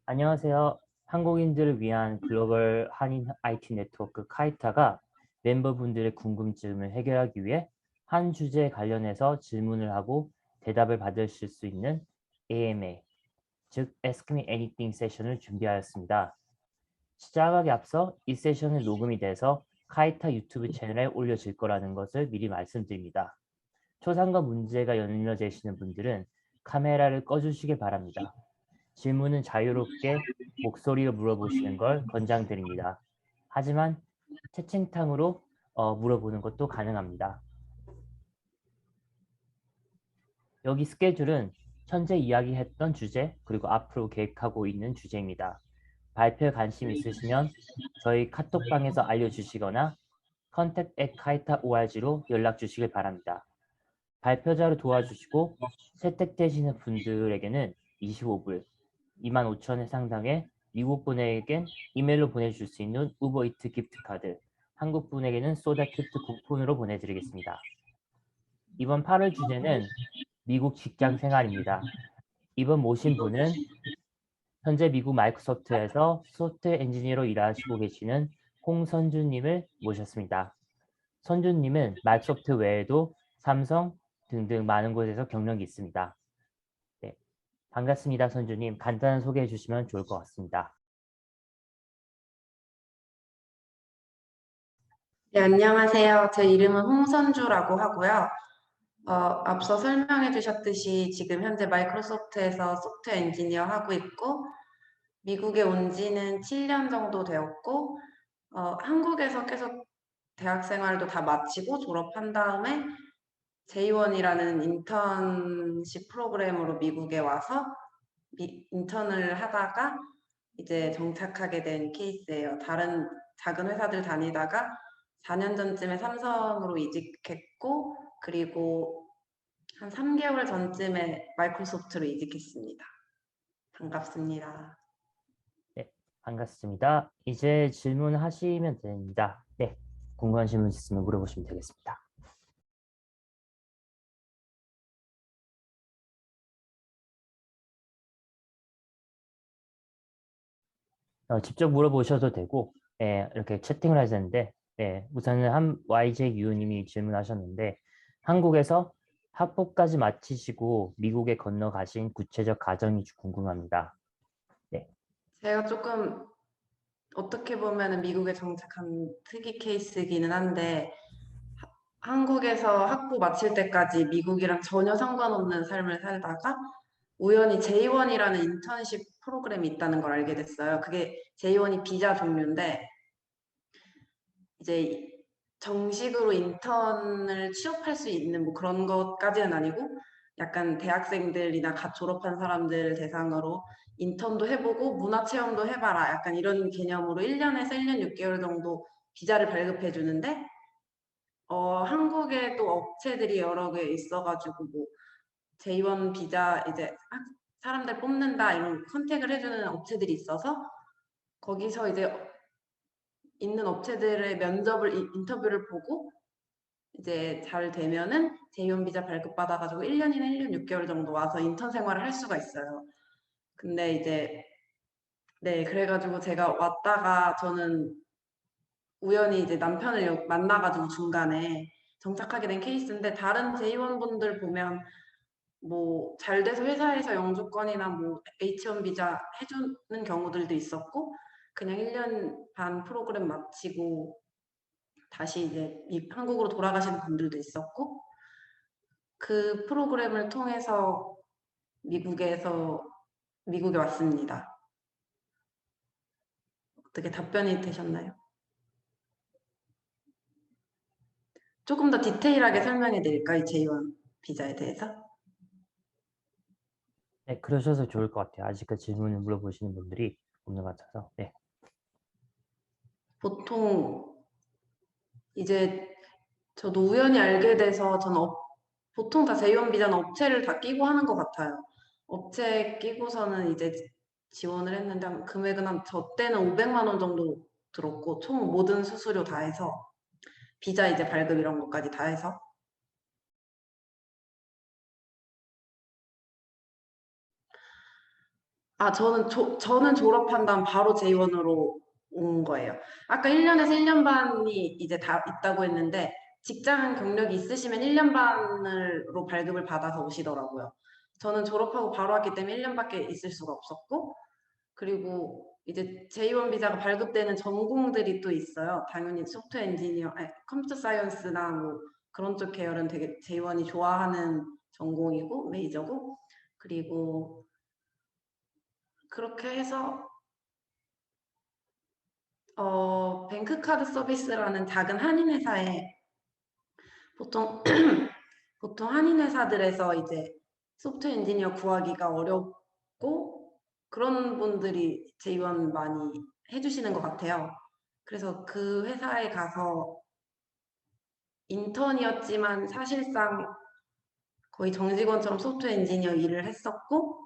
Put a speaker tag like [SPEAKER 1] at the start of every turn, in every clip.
[SPEAKER 1] 안녕하세요. 한국인들을 위한 글로벌 한인 IT 네트워크 카이타가 멤버분들의 궁금증을 해결하기 위해 한 주제에 관련해서 질문을 하고 대답을 받으실 수 있는 AMA, 즉 Ask Me Anything 세션을 준비하였습니다. 시작하기 앞서 이 세션은 녹음이 돼서 카이타 유튜브 채널에 올려질 거라는 것을 미리 말씀드립니다. 초상과 문제가 연려되시는 분들은 카메라를 꺼주시기 바랍니다. 질문은 자유롭게 목소리로 물어보시는 걸 권장드립니다. 하지만 채팅창으로 물어보는 것도 가능합니다. 여기 스케줄은 현재 이야기했던 주제 그리고 앞으로 계획하고 있는 주제입니다. 발표에 관심 있으시면 저희 카톡방에서 알려주시거나 contact@kaita.org로 연락 주시길 바랍니다. 발표자로 도와주시고 채택되시는 분들에게는 25불, 25,000원 상당의 미국 분에겐 이메일로 보내줄 수 있는 우버이트 기프트카드, 한국 분에게는 소다 큐트 쿠폰으로 보내드리겠습니다. 이번 8월 주제는 미국 직장 생활입니다. 이번 모신 분은 현재 미국 마이크로소프트에서 소프트웨어 엔지니어로 일하시고 계시는 홍선주님을 모셨습니다. 선주님은 마이크로소프트 외에도 삼성 등등 많은 곳에서 경력이 있습니다. 네, 반갑습니다, 선주님. 간단한 소개해 주시면 좋을 것 같습니다.
[SPEAKER 2] 네, 안녕하세요. 제 이름은 홍선주라고 하고요. 앞서 설명해 주셨듯이 지금 현재 마이크로소프트에서 소프트웨어 엔지니어 하고 있고, 미국에 온 지는 7년 정도 되었고, 한국에서 계속 대학 생활도 다 마치고 졸업한 다음에 J1이라는 인턴십 프로그램으로 미국에 와서 인턴을 하다가 이제 정착하게 된 케이스예요. 다른 작은 회사들 다니다가 4년 전쯤에 삼성으로 이직했고, 그리고 한 3개월 전쯤에 마이크로소프트로 이직했습니다. 반갑습니다.
[SPEAKER 1] 네, 반갑습니다. 이제 질문하시면 됩니다. 네, 궁금한 질문 있으면 물어보시면 되겠습니다. 직접 물어보셔도 되고, 이렇게 채팅을 하셨는데, 우선은 YJU님이 질문하셨는데, 한국에서 학부까지 마치시고 미국에 건너가신 구체적 과정이 궁금합니다. 네,
[SPEAKER 2] 제가 조금 어떻게 보면 미국에 정착한 특이 케이스이기는 한데, 한국에서 학부 마칠 때까지 미국이랑 전혀 상관없는 삶을 살다가 우연히 J1이라는 인턴십 프로그램이 있다는 걸 알게 됐어요. 그게 J1이 비자 종류인데 이제 정식으로 인턴을 취업할 수 있는 뭐 그런 것까지는 아니고 약간 대학생들이나 갓 졸업한 사람들 대상으로 인턴도 해보고 문화체험도 해봐라 약간 이런 개념으로 1년에서 1년 6개월 정도 비자를 발급해 주는데 한국에 또 업체들이 여러 개 있어가지고 뭐 J1 비자 이제 사람들 뽑는다 이런 컨택을 해주는 업체들이 있어서 거기서 이제 있는 업체들의 면접을 인터뷰를 보고 이제 잘 되면은 J1 비자 발급받아가지고 1년이나 1년 6개월 정도 와서 인턴 생활을 할 수가 있어요. 근데 이제 네 그래가지고 제가 왔다가 저는 우연히 이제 남편을 만나가지고 중간에 정착하게 된 케이스인데 다른 J1 분들 보면 뭐 잘 돼서 회사에서 영주권이나 뭐 H1 비자 해주는 경우들도 있었고 그냥 1년 반 프로그램 마치고 다시 이제 한국으로 돌아가시는 분들도 있었고 그 프로그램을 통해서 미국에 왔습니다. 어떻게 답변이 되셨나요? 조금 더 디테일하게 설명해 드릴까요? 이 J1 비자에 대해서?
[SPEAKER 1] 네, 그러셔서 좋을 것 같아요. 아직 그 질문을 물어보시는 분들이 없는 것 같아서. 네,
[SPEAKER 2] 보통 이제 저도 우연히 알게 돼서 보통 다 J1 비자는 업체를 다 끼고 하는 것 같아요. 업체 끼고서는 이제 지원을 했는데 금액은 저 때는 500만 원 정도 들었고 총 모든 수수료 다 해서 비자 이제 발급 이런 것까지 다 해서 저는 졸업한 다음 바로 J1으로 온 거예요. 아까 1년에서 1년 반이 이제 다 있다고 했는데 직장 경력이 있으시면 1년 반으로 발급을 받아서 오시더라고요. 저는 졸업하고 바로 왔기 때문에 1년밖에 있을 수가 없었고 그리고 이제 J1 비자가 발급되는 전공들이 또 있어요. 당연히 소프트웨어 엔지니어, 아니, 컴퓨터 사이언스나 뭐 그런 쪽 계열은 되게 J1이 좋아하는 전공이고 메이저고 그리고 그렇게 해서 뱅크카드 서비스라는 작은 한인 회사에 보통 보통 한인 회사들에서 이제 소프트웨어 엔지니어 구하기가 어렵고 그런 분들이 J1 많이 해주시는 것 같아요. 그래서 그 회사에 가서 인턴이었지만 사실상 거의 정직원처럼 소프트웨어 엔지니어 일을 했었고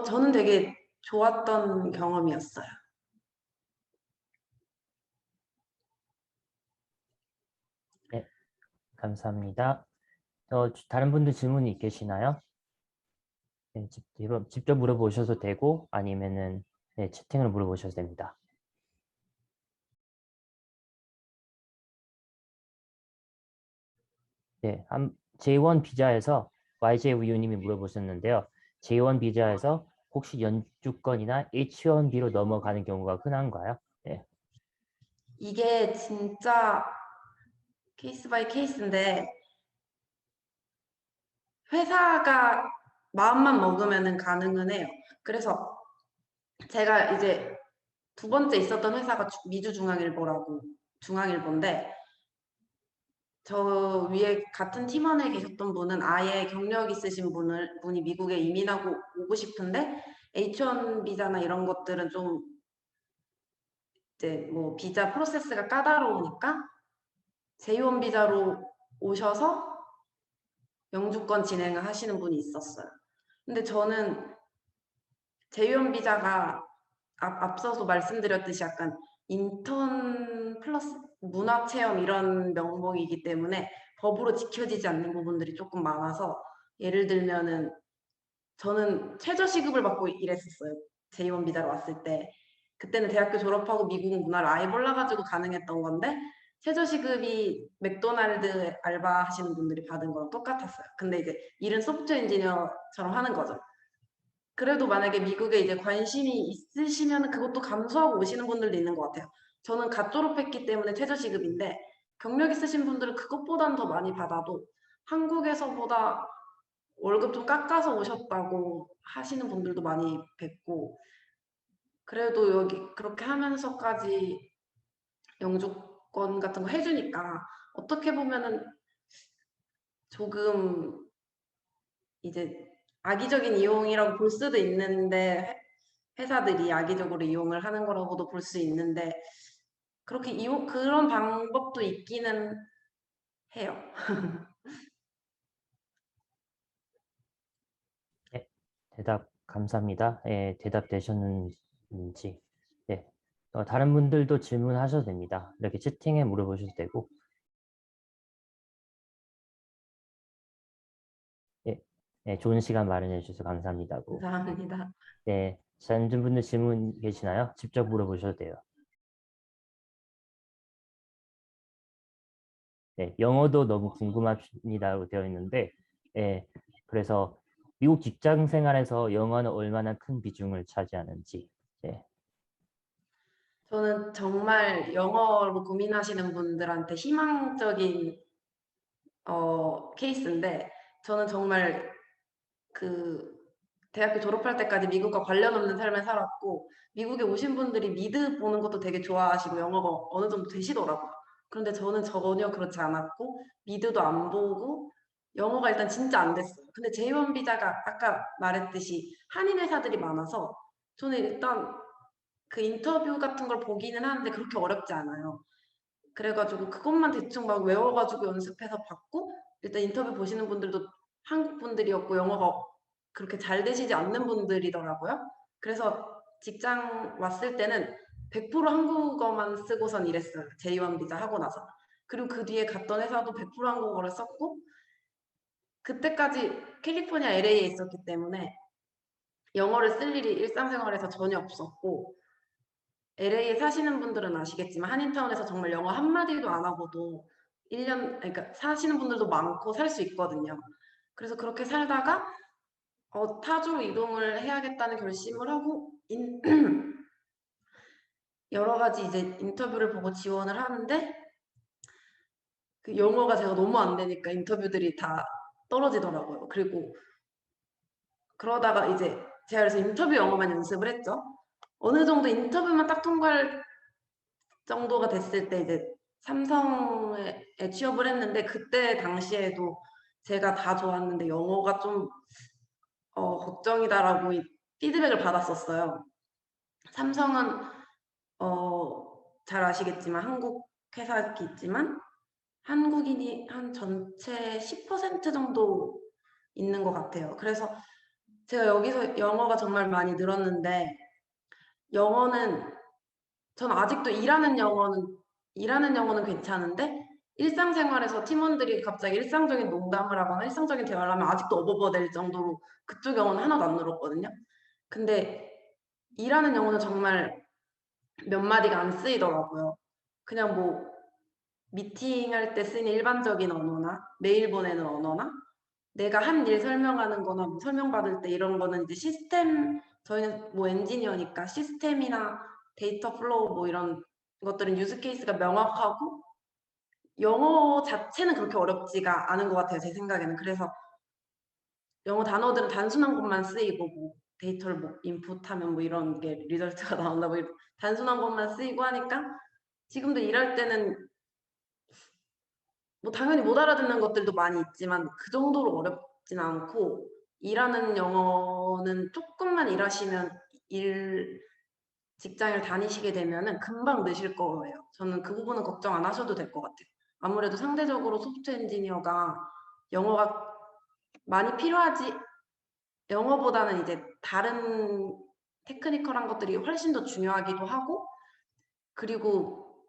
[SPEAKER 2] 저는 되게 좋았던 경험이었어요.
[SPEAKER 1] 네, 감사합니다. 다른 분들 질문이 계시나요? 네, 직접 물어보셔도 되고 아니면은 네, 채팅으로 물어보셔도 됩니다. 네, J1 비자에서 YJ 우유님이 물어보셨는데요. J1 비자에서 혹시 연주권이나 H1B로 넘어가는 경우가 흔한가요? 네,
[SPEAKER 2] 이게 진짜 케이스 바이 케이스인데 회사가 마음만 먹으면은 가능은 해요. 그래서 제가 이제 두 번째 있었던 회사가 미주중앙일보라고 중앙일보인데 저 위에 같은 팀원에 계셨던 분은 아예 경력 있으신 분이 미국에 이민하고 오고 싶은데 H1 비자나 이런 것들은 좀 이제 뭐 비자 프로세스가 까다로우니까 J1 비자로 오셔서 영주권 진행을 하시는 분이 있었어요. 근데 저는 J1 비자가 앞서서 말씀드렸듯이 약간 인턴 플러스 문화체험 이런 명목이기 때문에 법으로 지켜지지 않는 부분들이 조금 많아서 예를 들면은 저는 최저시급을 받고 일했었어요. J1 비자로 왔을 때. 그때는 대학교 졸업하고 미국 문화를 아예 몰라가지고 가능했던 건데 최저시급이 맥도날드 알바 하시는 분들이 받은 거랑 똑같았어요. 근데 이제 일은 소프트웨어 엔지니어처럼 하는 거죠. 그래도 만약에 미국에 이제 관심이 있으시면 그것도 감수하고 오시는 분들도 있는 것 같아요. 저는 갓 졸업했기 때문에 최저시급인데 경력 있으신 분들은 그것보단 더 많이 받아도 한국에서보다 월급 좀 깎아서 오셨다고 하시는 분들도 많이 뵙고 그래도 여기 그렇게 하면서까지 영주권 같은 거 해주니까 어떻게 보면은 조금 이제 악의적인 이용이라고 볼 수도 있는데 회사들이 악의적으로 이용을 하는 거라고도 볼 수 있는데 그렇게 그런 방법도 있기는 해요.
[SPEAKER 1] 네, 대답 감사합니다. 예, 대답되셨는지. 네, 다른 분들도 질문하셔도 됩니다. 이렇게 채팅에 물어보셔도 되고. 예, 네, 좋은 시간 마련해 주셔서 감사합니다고.
[SPEAKER 2] 감사합니다.
[SPEAKER 1] 네, 다른 분들 질문 계시나요? 직접 물어보셔도 돼요. 네, 영어도 너무 궁금합니다라고 되어 있는데, 예, 그래서 미국 직장 생활에서 영어는 얼마나 큰 비중을 차지하는지. 예,
[SPEAKER 2] 저는 정말 영어로 고민하시는 분들한테 희망적인 케이스인데 저는 정말 그 대학교 졸업할 때까지 미국과 관련 없는 삶을 살았고 미국에 오신 분들이 미드 보는 것도 되게 좋아하시고 영어가 어느 정도 되시더라고요. 그런데 저는 전혀 그렇지 않았고 미드도 안 보고 영어가 일단 진짜 안 됐어요. 근데 J1 비자가 아까 말했듯이 한인 회사들이 많아서 저는 일단 그 인터뷰 같은 걸 보기는 하는데 그렇게 어렵지 않아요. 그래가지고 그것만 대충 막 외워가지고 연습해서 받고 일단 인터뷰 보시는 분들도 한국 분들이었고 영어가 그렇게 잘 되시지 않는 분들이더라고요. 그래서 직장 왔을 때는 100% 한국어만 쓰고선 일했어요. J1 비자 하고 나서. 그리고 그 뒤에 갔던 회사도 100% 한국어를 썼고 그때까지 캘리포니아 LA에 있었기 때문에 영어를 쓸 일이 일상생활에서 전혀 없었고 LA에 사시는 분들은 아시겠지만 한인타운에서 정말 영어 한마디도 안 하고도 1년 그러니까 사시는 분들도 많고 살 수 있거든요. 그래서 그렇게 살다가 타주로 이동을 해야겠다는 결심을 하고 여러 가지 이제 인터뷰를 보고 지원을 하는데 그 영어가 제가 너무 안 되니까 인터뷰들이 다 떨어지더라고요. 그리고 그러다가 이제 제가 그래서 인터뷰 영어만 연습을 했죠. 어느 정도 인터뷰만 딱 통과할 정도가 됐을 때 이제 삼성에 취업을 했는데 그때 당시에도 제가 다 좋았는데 영어가 좀 걱정이다라고 피드백을 받았었어요. 삼성은 잘 아시겠지만 한국 회사겠지만 한국인이 한 전체 10% 정도 있는 것 같아요. 그래서 제가 여기서 영어가 정말 많이 늘었는데 영어는 전 아직도 일하는 영어는 괜찮은데 일상생활에서 팀원들이 갑자기 일상적인 농담을 하거나 일상적인 대화를 하면 아직도 어버버될 정도로 그쪽 영어는 하나도 안 늘었거든요. 근데 일하는 영어는 정말 몇 마디가 안 쓰이더라고요. 그냥 뭐 미팅할 때 쓰는 일반적인 언어나 메일 보내는 언어나 내가 한 일 설명하는 거나 뭐 설명받을 때 이런 거는 이제 저희는 뭐 엔지니어니까 시스템이나 데이터 플로우 뭐 이런 것들은 유즈 케이스가 명확하고 영어 자체는 그렇게 어렵지가 않은 것 같아요. 제 생각에는. 그래서 영어 단어들은 단순한 것만 쓰이고 뭐 데이터를 뭐 인풋하면 뭐 이런 게 리절트가 나온다 뭐 이런 단순한 것만 쓰이고 하니까 지금도 일할 때는 뭐 당연히 못 알아듣는 것들도 많이 있지만 그 정도로 어렵진 않고 일하는 영어는 조금만 일하시면 직장을 다니시게 되면은 금방 느실 거예요. 저는 그 부분은 걱정 안 하셔도 될 것 같아요. 아무래도 상대적으로 소프트웨어 엔지니어가 영어가 많이 필요하지 영어보다는 이제 다른 테크니컬한 것들이 훨씬 더 중요하기도 하고 그리고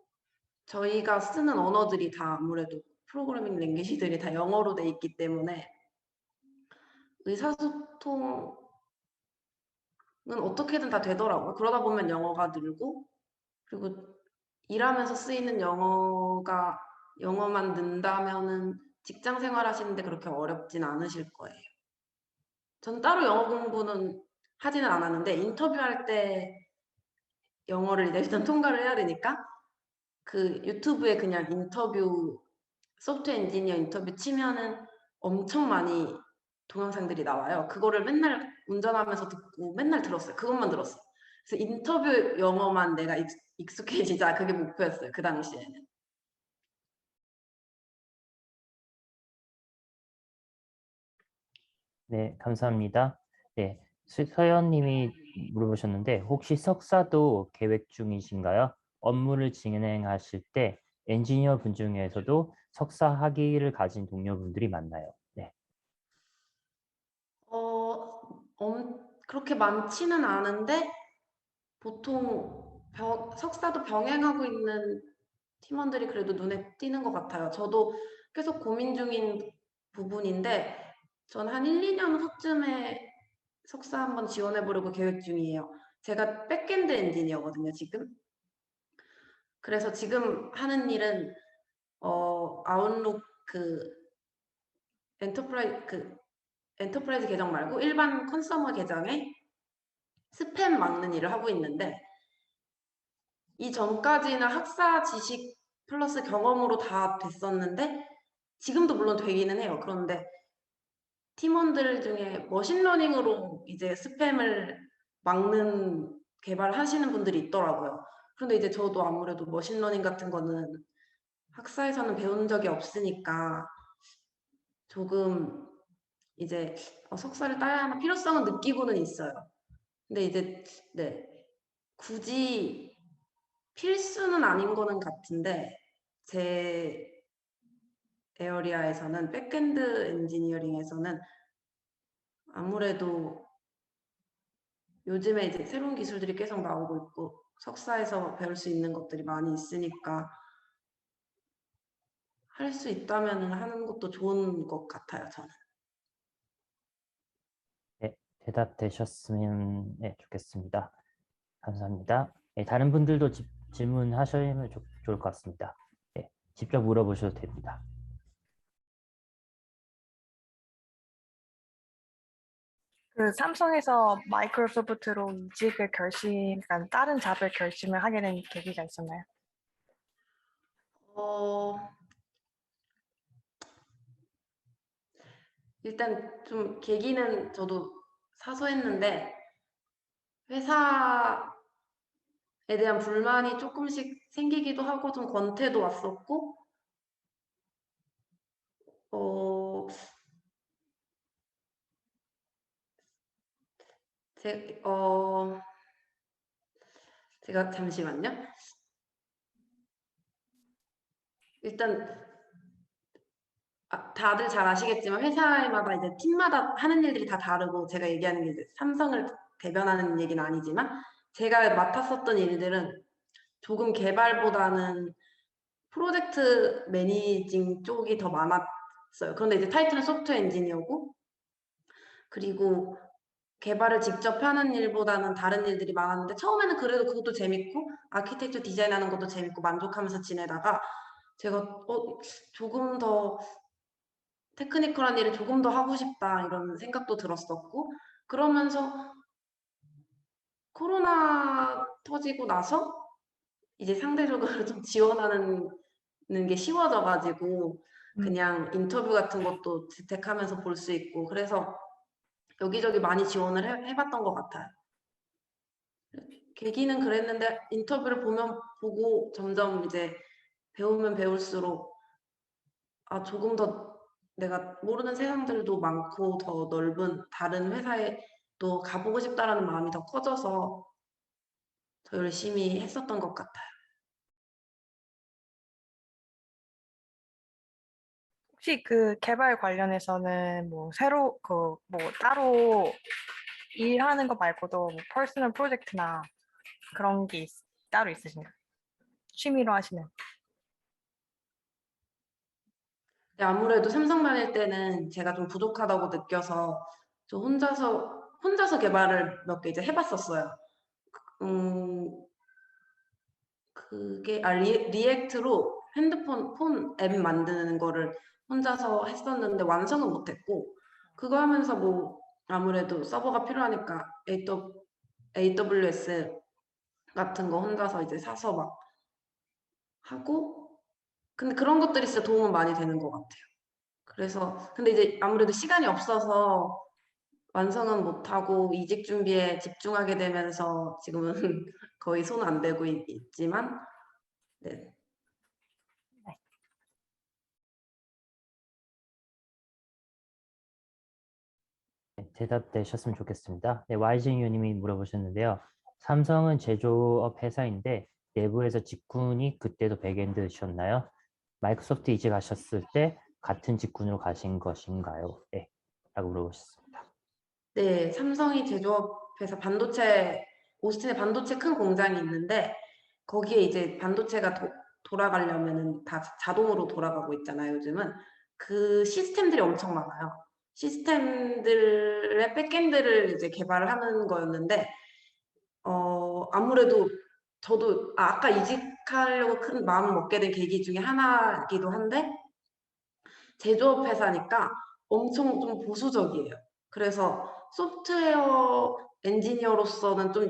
[SPEAKER 2] 저희가 쓰는 언어들이 다 아무래도 프로그래밍 랭귀지들이 다 영어로 돼 있기 때문에 의사소통은 어떻게든 다 되더라고요. 그러다 보면 영어가 늘고 그리고 일하면서 쓰이는 영어만 는다면은 직장 생활 하시는데 그렇게 어렵진 않으실 거예요. 전 따로 영어 공부는 하지는 않았는데 인터뷰할 때 영어를 이제 일단 통과를 해야 되니까 그 유튜브에 그냥 인터뷰 소프트웨어 엔지니어 인터뷰 치면은 엄청 많이 동영상들이 나와요. 그거를 맨날 운전하면서 듣고 맨날 들었어요. 그것만 들었어요. 그래서 인터뷰 영어만 내가 익숙해지자 그게 목표였어요. 그 당시에는.
[SPEAKER 1] 네, 감사합니다. 네, 서현님이 물어보셨는데 혹시 석사도 계획 중이신가요? 업무를 진행하실 때 엔지니어 분 중에서도 석사 학위를 가진 동료분들이 많나요? 네.
[SPEAKER 2] 그렇게 많지는 않은데 보통 석사도 병행하고 있는 팀원들이 그래도 눈에 띄는 것 같아요. 저도 계속 고민 중인 부분인데 전 한 1, 2년 후쯤에 석사 한번 지원해 보려고 계획 중이에요. 제가 백엔드 엔지니어거든요, 지금. 그래서 지금 하는 일은 아웃룩 그 엔터프라이즈 계정 말고 일반 컨서머 계정에 스팸 막는 일을 하고 있는데 이전까지는 학사 지식 플러스 경험으로 다 됐었는데 지금도 물론 되기는 해요. 그런데 팀원들 중에 머신러닝으로 이제 스팸을 막는 개발하시는 분들이 있더라고요. 그런데 이제 저도 아무래도 머신러닝 같은 거는 학사에서는 배운 적이 없으니까 조금 이제 석사를 따야 하나 필요성은 느끼고는 있어요. 근데 이제 네 굳이 필수는 아닌 거는 같은데 제 에어리아에서는 백엔드 엔지니어링에서는 아무래도 요즘에 이제 새로운 기술들이 계속 나오고 있고 석사에서 배울 수 있는 것들이 많이 있으니까 할 수 있다면 하는 것도 좋은 것 같아요, 저는.
[SPEAKER 1] 네, 대답되셨으면 좋겠습니다. 감사합니다. 다른 분들도 질문하시면 좋을 것 같습니다. 직접 물어보셔도 됩니다.
[SPEAKER 3] 그 삼성에서 마이크로소프트로 이직을 그러니까 다른 잡을 결심을 하게 된 계기가 있었나요?
[SPEAKER 2] 일단 좀 계기는 저도 사소했는데 회사에 대한 불만이 조금씩 생기기도 하고 좀 권태도 왔었고 어, 제가 잠시만요. 일단 다들 잘 아시겠지만 회사마다 이제 팀마다 하는 일들이 다 다르고 제가 얘기하는 게 이제 삼성을 대변하는 얘기는 아니지만 제가 맡았었던 일들은 조금 개발보다는 프로젝트 매니징 쪽이 더 많았어요. 그런데 이제 타이틀은 소프트웨어 엔지니어고 그리고 개발을 직접 하는 일보다는 다른 일들이 많았는데 처음에는 그래도 그것도 재밌고 아키텍처 디자인하는 것도 재밌고 만족하면서 지내다가 제가 조금 더 테크니컬한 일을 조금 더 하고 싶다 이런 생각도 들었었고 그러면서 코로나 터지고 나서 이제 상대적으로 좀 지원하는 게 쉬워져 가지고 그냥 인터뷰 같은 것도 재택하면서 볼 수 있고 그래서 여기저기 많이 지원을 해봤던 것 같아요. 계기는 그랬는데 인터뷰를 보고 점점 이제 배우면 배울수록 조금 더 내가 모르는 세상들도 많고 더 넓은 다른 회사에 또 가보고 싶다라는 마음이 더 커져서 더 열심히 했었던 것 같아요.
[SPEAKER 3] 혹시 그 개발 관련해서는 뭐 새로 뭐 따로 일하는 거 말고도 뭐 퍼스널 프로젝트나 그런 게 따로 있으신가요? 취미로 하시는?
[SPEAKER 2] 아무래도 삼성 다닐 때는 제가 좀 부족하다고 느껴서 저 혼자서 개발을 몇 개 이제 해봤었어요. 그게 리액트로 폰 앱 만드는 거를 혼자서 했었는데 완성은 못했고 그거 하면서 뭐 아무래도 서버가 필요하니까 AWS 같은 거 혼자서 이제 사서 막 하고 근데 그런 것들이 진짜 도움은 많이 되는 것 같아요. 그래서 근데 이제 아무래도 시간이 없어서 완성은 못하고 이직 준비에 집중하게 되면서 지금은 거의 손 안 대고 있지만 네.
[SPEAKER 1] 대답되셨으면 좋겠습니다. YGU님이 물어보셨는데요. 삼성은 제조업 회사인데 내부에서 직군이 그때도 백엔드셨나요? 마이크로소프트 이직하셨을 때 같은 직군으로 가신 것인가요? 네, 라고 물어보셨습니다.
[SPEAKER 2] 네, 삼성이 제조업회사 오스틴에 반도체 큰 공장이 있는데 거기에 이제 반도체가 돌아가려면은 다 자동으로 돌아가고 있잖아요, 요즘은. 그 시스템들이 엄청 많아요. 시스템들의 백엔드를 이제 개발을 하는 거였는데 아무래도 저도 아까 이직하려고 큰 마음을 먹게 된 계기 중에 하나이기도 한데 제조업 회사니까 엄청 좀 보수적이에요. 그래서 소프트웨어 엔지니어로서는 좀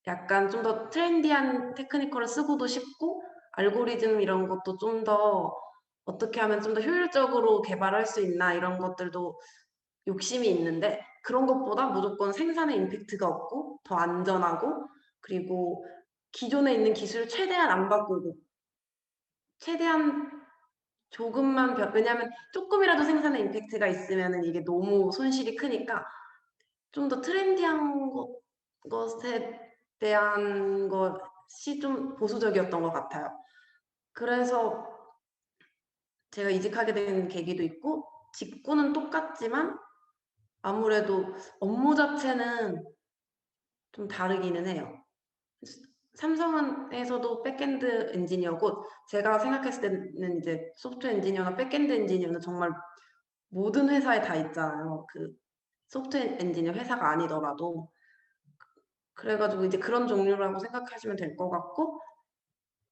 [SPEAKER 2] 약간 좀 더 트렌디한 테크니컬을 쓰고도 싶고 알고리즘 이런 것도 좀 더 어떻게 하면 좀 더 효율적으로 개발할 수 있나 이런 것들도 욕심이 있는데 그런 것보다 무조건 생산에 임팩트가 없고 더 안전하고 그리고 기존에 있는 기술을 최대한 안 바꾸고 최대한 조금만 왜냐하면 조금이라도 생산에 임팩트가 있으면은 이게 너무 손실이 크니까 좀 더 트렌디한 것에 대한 것이 좀 보수적이었던 것 같아요. 그래서 제가 이직하게 된 계기도 있고 직구는 똑같지만 아무래도 업무 자체는 좀 다르기는 해요. 삼성에서도 백엔드 엔지니어고 제가 생각했을 때는 이제 소프트웨어 엔지니어나 백엔드 엔지니어는 정말 모든 회사에 다 있잖아요. 소프트웨어 엔지니어 회사가 아니더라도. 그래가지고 이제 그런 종류라고 생각하시면 될 것 같고,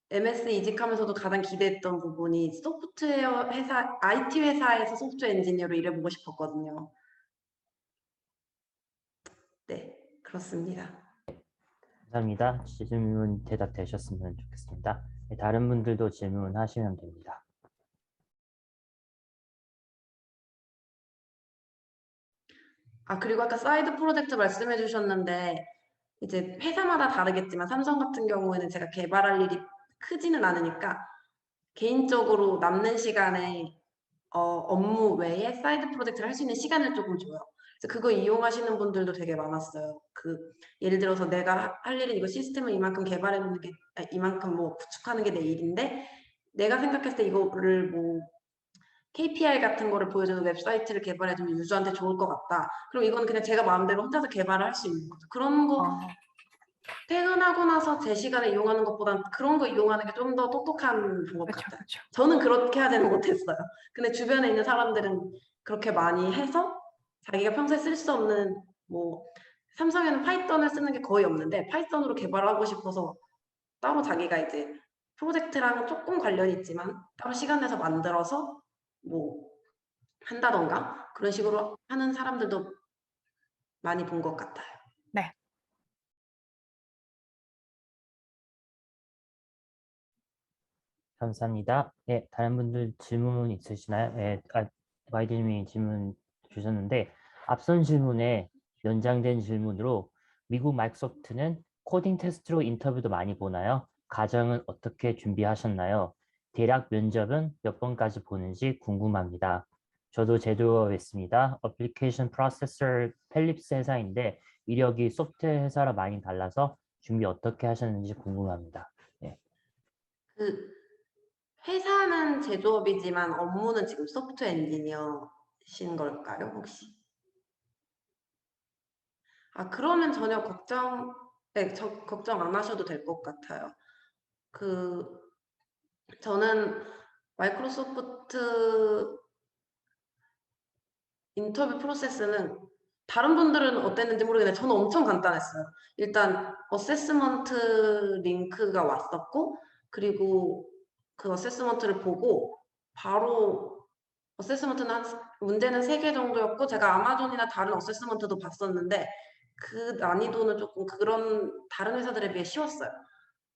[SPEAKER 2] MS 이직하면서도 가장 기대했던 부분이 소프트웨어 회사, IT 회사에서 소프트웨어 엔지니어로 일해보고 싶었거든요. 네, 그렇습니다.
[SPEAKER 1] 감사합니다. 질문 대답되셨으면 좋겠습니다. 네, 다른 분들도 질문하시면 됩니다.
[SPEAKER 2] 그리고 아까 사이드 프로젝트 말씀해 주셨는데, 이제 회사마다 다르겠지만 삼성 같은 경우에는 제가 개발할 일이 크지는 않으니까 개인적으로 남는 시간에 업무 외에 사이드 프로젝트를 할 수 있는 시간을 조금 줘요. 그래서 그거 이용하시는 분들도 되게 많았어요. 예를 들어서 내가 할 일은 이거 시스템을 이만큼 개발해 놓는 게 이만큼 뭐 구축하는 게 내 일인데, 내가 생각했을 때 이거를 뭐 KPI 같은 거를 보여주는 웹사이트를 개발해주면 유저한테 좋을 것 같다. 그럼 이거는 그냥 제가 마음대로 혼자서 개발을 할 수 있는 거죠. 그런 거
[SPEAKER 3] 어,
[SPEAKER 2] 퇴근하고 나서 제 시간에 이용하는 것보단 그런 거 이용하는 게 좀 더 똑똑한 방법
[SPEAKER 3] 그렇죠,
[SPEAKER 2] 같아요.
[SPEAKER 3] 그렇죠.
[SPEAKER 2] 저는 그렇게 하지는 못했어요. 근데 주변에 있는 사람들은 그렇게 많이 해서 자기가 평소에 쓸 수 없는 뭐 삼성에는 파이썬을 쓰는 게 거의 없는데 파이썬으로 개발하고 싶어서 따로 자기가 이제 프로젝트랑 조금 관련이 있지만 따로 시간 내서 만들어서 뭐 한다던가 그런 식으로 하는 사람들도 많이 본 것 같아요.
[SPEAKER 3] 네.
[SPEAKER 1] 감사합니다. 네, 다른 분들 질문 있으시나요? 네, 마이드님이 질문 주셨는데 앞선 질문에 연장된 질문으로 미국 마이크로소프트는 코딩 테스트로 인터뷰도 많이 보나요? 과정은 어떻게 준비하셨나요? 대략 면접은 몇 번까지 보는지 궁금합니다. 저도 제도했습니다. 어플리케이션 프로세서 펠립스 회사인데 이력이 소프트웨어 회사랑 많이 달라서 준비 어떻게 하셨는지 궁금합니다. 네.
[SPEAKER 2] 그 회사는 제조업이지만 업무는 지금 소프트웨어 엔지니어신 걸까요, 혹시? 그러면 전혀 걱정 안 하셔도 될 것 같아요. 저는 마이크로소프트 인터뷰 프로세스는 다른 분들은 어땠는지 모르겠는데 저는 엄청 간단했어요. 일단 어세스먼트 링크가 왔었고 그리고 그 어세스먼트를 보고 바로 어세스먼트는 문제는 3개 정도였고 제가 아마존이나 다른 어세스먼트도 봤었는데 그 난이도는 조금 그런 다른 회사들에 비해 쉬웠어요.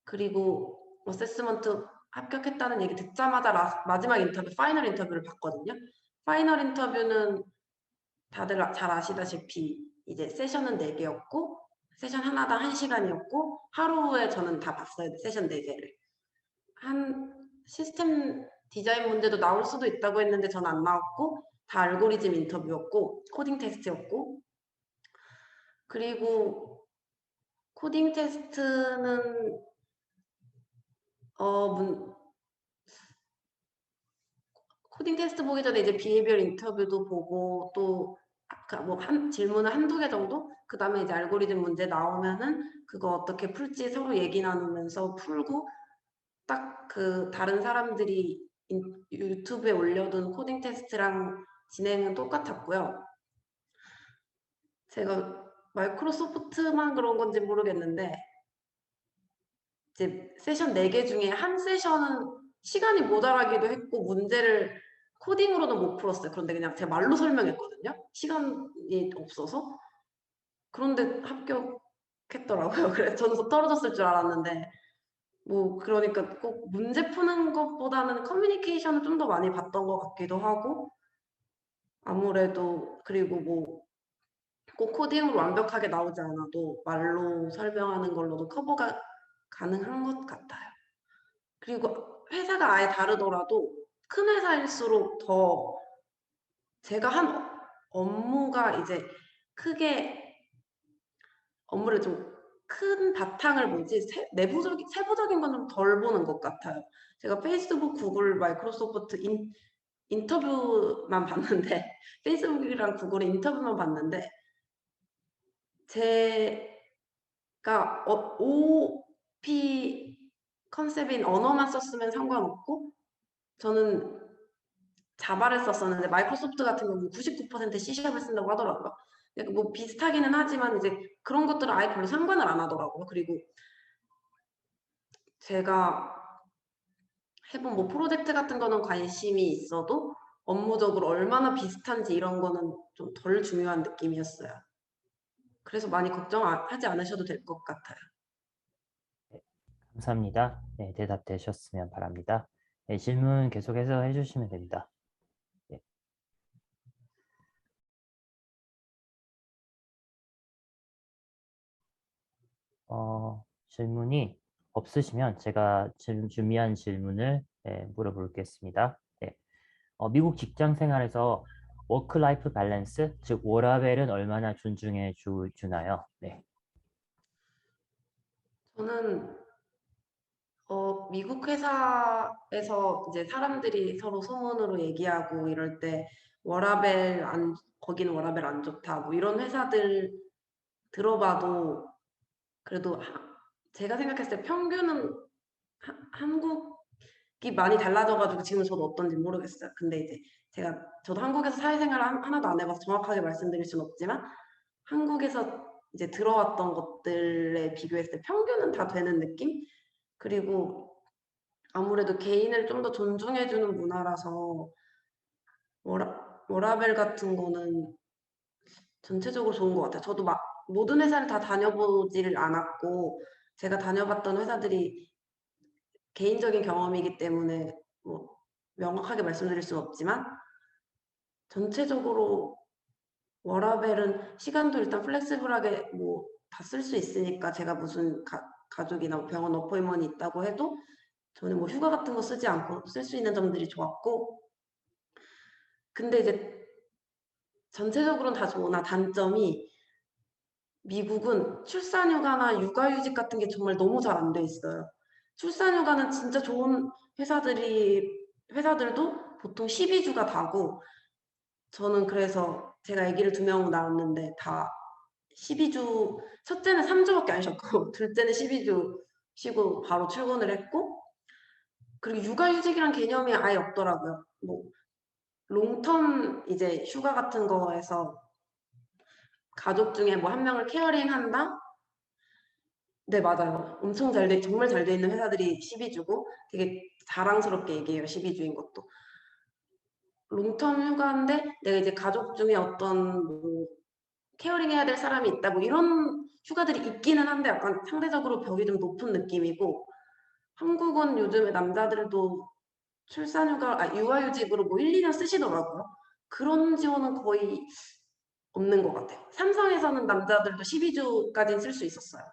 [SPEAKER 2] 그리고 어세스먼트 합격했다는 얘기 듣자마자 마지막 인터뷰, 파이널 인터뷰를 봤거든요. 파이널 인터뷰는 다들 잘 아시다시피 이제 세션은 4개였고 세션 하나당 1시간이었고 하루에 저는 다 봤어요. 세션 4개를. 한 시스템 디자인 문제도 나올 수도 있다고 했는데 저는 안 나왔고 다 알고리즘 인터뷰였고 코딩 테스트였고 그리고 코딩 테스트는 코딩 테스트 보기 전에 이제 비헤비얼 인터뷰도 보고 또 아까 뭐 질문을 한두 개 정도? 그 다음에 이제 알고리즘 문제 나오면은 그거 어떻게 풀지 서로 얘기 나누면서 풀고 딱 그 다른 사람들이 유튜브에 올려둔 코딩 테스트랑 진행은 똑같았고요. 제가 마이크로소프트만 그런 건지 모르겠는데 이제 세션 4개 중에 한 세션은 시간이 모자라기도 했고 문제를 코딩으로는 못 풀었어요. 그런데 그냥 제 말로 설명했거든요. 시간이 없어서. 그런데 합격했더라고요. 그래서 저는 떨어졌을 줄 알았는데 뭐 그러니까 꼭 문제 푸는 것보다는 커뮤니케이션을 좀 더 많이 봤던 것 같기도 하고 아무래도 그리고 뭐 꼭 코딩으로 완벽하게 나오지 않아도 말로 설명하는 걸로도 커버가 가능한 것 같아요. 그리고 회사가 아예 다르더라도 큰 회사일수록 더 제가 한 업무가 이제 크게 업무를 좀 큰 바탕을 내부적인 세부적인 건 좀 덜 보는 것 같아요. 제가 페이스북, 구글, 마이크로소프트 인터뷰만 봤는데 페이스북이랑 구글의 인터뷰만 봤는데 제가 OP 컨셉인 언어만 썼으면 상관없고 저는 자바를 썼었는데 마이크로소프트 같은 경우는 99% C샵을 쓴다고 하더라고요. 약간 뭐 비슷하기는 하지만 이제 그런 것들은 아예 별로 상관을 안 하더라고요. 그리고 제가 해본 뭐 프로젝트 같은 거는 관심이 있어도 업무적으로 얼마나 비슷한지 이런 거는 좀 덜 중요한 느낌이었어요. 그래서 많이 걱정하지 않으셔도 될 것 같아요.
[SPEAKER 1] 감사합니다. 네, 대답되셨으면 바랍니다. 네, 질문 계속해서 해주시면 됩니다. 네. 질문이 없으시면 제가 지금 준비한 질문을 물어보겠습니다. 네. 미국 직장 생활에서 워크 라이프 밸런스, 즉 워라밸은 얼마나 존중해 주나요? 네.
[SPEAKER 2] 저는 미국 회사에서 이제 사람들이 서로 소문으로 얘기하고 이럴 때 워라밸 안, 거기는 워라밸 안 좋다. 뭐 이런 회사들 들어봐도 그래도 제가 생각했을 때 평균은 한국이 많이 달라져가지고 지금 저도 어떤지 모르겠어요. 근데 이제 저도 한국에서 사회생활을 하나도 안 해봐서 정확하게 말씀드릴 수는 없지만 한국에서 이제 들어왔던 것들에 비교했을 때 평균은 다 되는 느낌? 그리고 아무래도 개인을 좀 더 존중해주는 문화라서 워라밸 같은 거는 전체적으로 좋은 것 같아요. 저도 막 모든 회사를 다 다녀보지를 않았고 제가 다녀봤던 회사들이 개인적인 경험이기 때문에 뭐 명확하게 말씀드릴 수는 없지만 전체적으로 워라밸은 시간도 일단 플렉시블하게 뭐 다 쓸 수 있으니까 제가 무슨 가족이나 뭐 병원 어포인먼이 있다고 해도 저는 뭐 휴가 같은 거 쓰지 않고 쓸 수 있는 점들이 좋았고 근데 이제 전체적으로는 다 좋으나 단점이 미국은 출산휴가나 육아휴직 같은 게 정말 너무 잘 안 돼 있어요. 출산휴가는 진짜 좋은 회사들도 보통 12주가 다고 저는 그래서 제가 아기를 2명 낳았는데 다 12주, 첫째는 3주밖에 안 쉬었고 둘째는 12주 쉬고 바로 출근을 했고 그리고 육아휴직이란 개념이 아예 없더라고요. 뭐 롱텀 이제 휴가 같은 거에서 가족 중에 뭐 한 명을 케어링한다? 네, 맞아요. 엄청 정말 잘 돼 있는 회사들이 12주고 되게 자랑스럽게 얘기해요. 12주인 것도. 롱텀 휴가인데 내가 이제 가족 중에 어떤 뭐 케어링 해야 될 사람이 있다 뭐 이런 휴가들이 있기는 한데 약간 상대적으로 벽이 좀 높은 느낌이고 한국은 요즘에 남자들도 육아휴직으로 뭐 1, 2년 쓰시더라고요. 그런 지원은 거의 없는 것 같아요. 삼성에서는 남자들도 12주까지는 쓸 수 있었어요.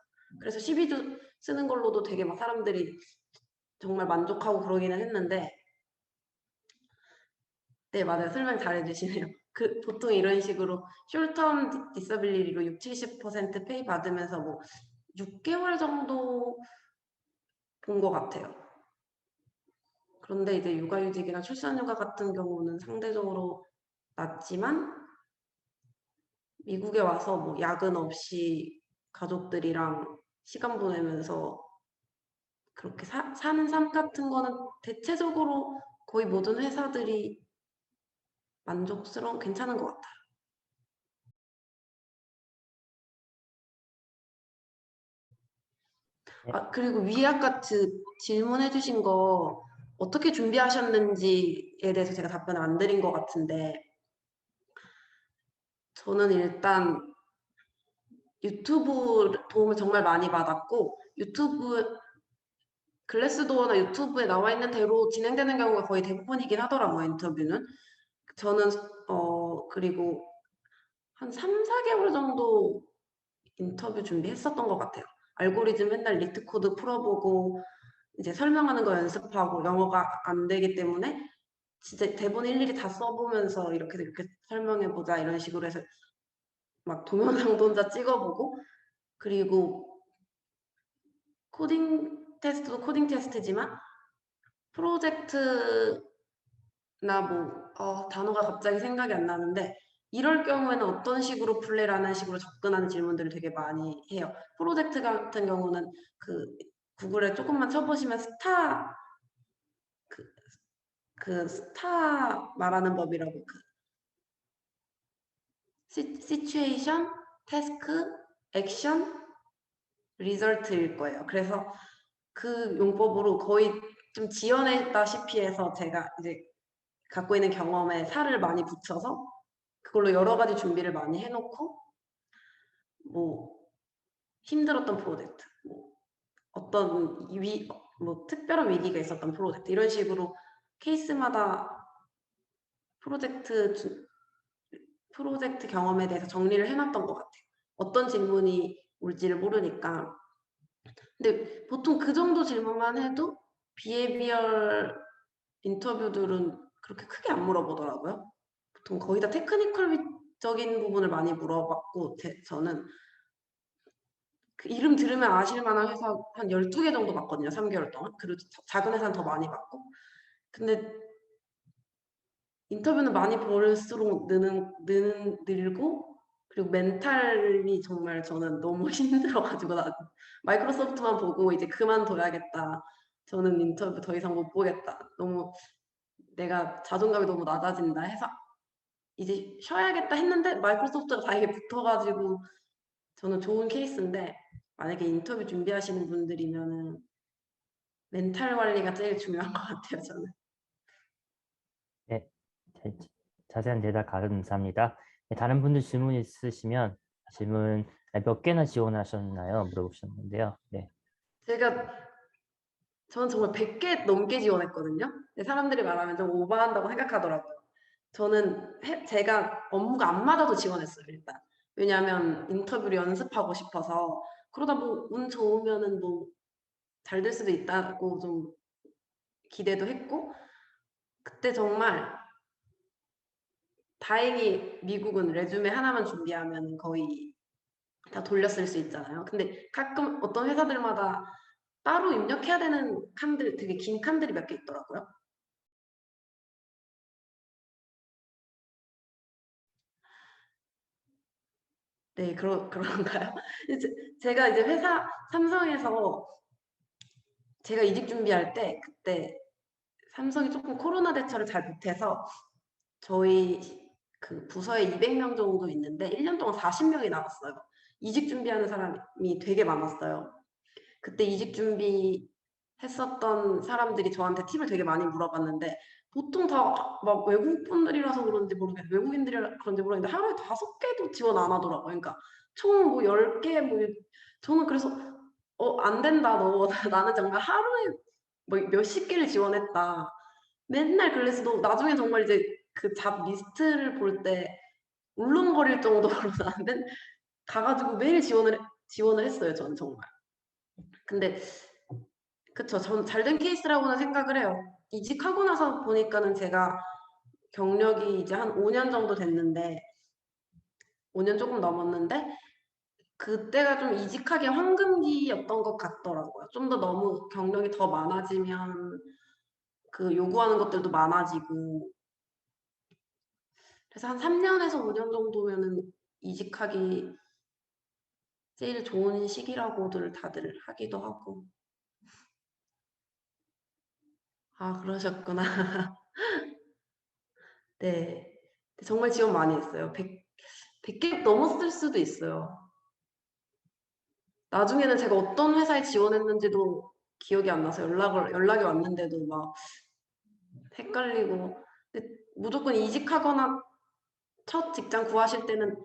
[SPEAKER 2] 그래서 12주 쓰는 걸로도 되게 막 사람들이 정말 만족하고 그러기는 했는데 네, 맞아요. 설명 잘 해주시네요. 보통 이런 식으로 숄텀 디서빌리티로 60-70% 페이 받으면서 뭐 6개월 정도 본 것 같아요. 그런데 이제 육아휴직이나 출산휴가 같은 경우는 상대적으로 낮지만 미국에 와서 뭐 야근 없이 가족들이랑 시간 보내면서 그렇게 사는 삶 같은 거는 대체적으로 거의 모든 회사들이 괜찮은 것 같아요.
[SPEAKER 1] 네.
[SPEAKER 2] 그리고 위에 아까 질문해 주신 거 어떻게 준비하셨는지에 대해서 제가 답변을 안 드린 것 같은데 저는 일단 유튜브 도움을 정말 많이 받았고 글래스도어나 유튜브에 나와 있는 대로 진행되는 경우가 거의 대부분이긴 하더라고요, 인터뷰는. 저는 그리고 한 3-4개월 정도 인터뷰 준비했었던 것 같아요. 알고리즘 맨날 리트 코드 풀어보고 이제 설명하는 거 연습하고 영어가 안 되기 때문에 진짜 대본 일일이 다 써보면서 이렇게 설명해보자 이런 식으로 해서 막 동영상도 혼자 찍어보고 그리고 코딩 테스트도 코딩 테스트지만 프로젝트나 단어가 갑자기 생각이 안 나는데 이럴 경우에는 어떤 식으로 플레이라는 식으로 접근하는 질문들을 되게 많이 해요. 프로젝트 같은 경우는 구글에 조금만 쳐보시면 스타 말하는 법이라고 시츄에이션, 태스크, 액션, 리절트일 거예요. 그래서 그 용법으로 거의 좀 지어냈다시피 해서 제가 이제 갖고 있는 경험에 살을 많이 붙여서 그걸로 여러 가지 준비를 많이 해놓고 뭐 힘들었던 프로젝트, 뭐 어떤 뭐 특별한 위기가 있었던 프로젝트 이런 식으로 케이스마다 프로젝트 경험에 대해서 정리를 해놨던 것 같아요. 어떤 질문이 올지를 모르니까. 근데 보통 그 정도 질문만 해도 비헤비얼 인터뷰들은 그렇게 크게 안 물어보더라고요. 보통 거의 다 테크니컬적인 부분을 많이 물어봤고 저는 그 이름 들으면 아실 만한 회사 한 12개 정도 봤거든요. 3개월 동안. 그리고 작은 회사는 더 많이 봤고. 근데 인터뷰는 많이 볼수록 늘고 그리고 멘탈이 정말 저는 너무 힘들어가지고 마이크로소프트만 보고 이제 그만둬야겠다. 저는 인터뷰 더 이상 못 보겠다. 너무 내가 자존감이 너무 낮아진다 해서 이제 쉬어야겠다 했는데 마이크로소프트가 다행히 붙어가지고 저는 좋은 케이스인데 만약에 인터뷰 준비하시는 분들이면은 멘탈 관리가 제일 중요한 것 같아요, 저는.
[SPEAKER 1] 네, 자세한 대답 감사합니다. 네, 다른 분들 질문 있으시면 질문 몇 개나 지원하셨나요? 물어보셨는데요. 네.
[SPEAKER 2] 저는 정말 100개 넘게 지원했거든요. 근데 사람들이 말하면 좀 오버한다고 생각하더라고요. 저는 제가 업무가 안 맞아도 지원했어요, 일단. 왜냐하면 인터뷰를 연습하고 싶어서 그러다 뭐 운 좋으면은 뭐 잘 될 수도 있다고 좀 기대도 했고 그때 정말 다행히 미국은 레주메 하나만 준비하면 거의 다 돌렸을 수 있잖아요. 근데 가끔 어떤 회사들마다 따로 입력해야 되는 칸들, 되게 긴 칸들이 몇 개 있더라고요. 네, 그런가요? 제가 이제 회사 삼성에서 제가 이직 준비할 때 그때 삼성이 조금 코로나 대처를 잘 못해서 저희 그 부서에 200명 정도 있는데 1년 동안 40명이 나갔어요. 이직 준비하는 사람이 되게 많았어요. 그때 이직 준비 했었던 사람들이 저한테 팁을 되게 많이 물어봤는데 보통 다 막 외국 분들이라서 그런지 모르겠어요. 외국인들이라 그런지 모르겠는데 하루에 5개도 지원 안 하더라고요. 그러니까 총 뭐 10개 뭐 저는 그래서 안 된다 너 나는 정말 하루에 뭐 몇십 개를 지원했다. 맨날 그래서 나중에 정말 이제 그 잡 리스트를 볼 때 울렁거릴 정도로 나는 가가지고 매일 지원을 했어요. 저는 정말. 근데 그쵸. 전 잘된 케이스라고는 생각을 해요. 이직하고 나서 보니까는 제가 경력이 이제 한 5년 정도 됐는데 5년 조금 넘었는데 그때가 좀 이직하기 황금기였던 것 같더라고요. 좀 더 너무 경력이 더 많아지면 그 요구하는 것들도 많아지고 그래서 한 3년에서 5년 정도면은 이직하기 제일 좋은 시기라고들 다들 하기도 하고. 아, 그러셨구나. 네. 정말 지원 많이 했어요. 100개 넘었을 수도 있어요. 나중에는 제가 어떤 회사에 지원했는지도 기억이 안 나서 연락이 왔는데도 막 헷갈리고. 근데 무조건 이직하거나 첫 직장 구하실 때는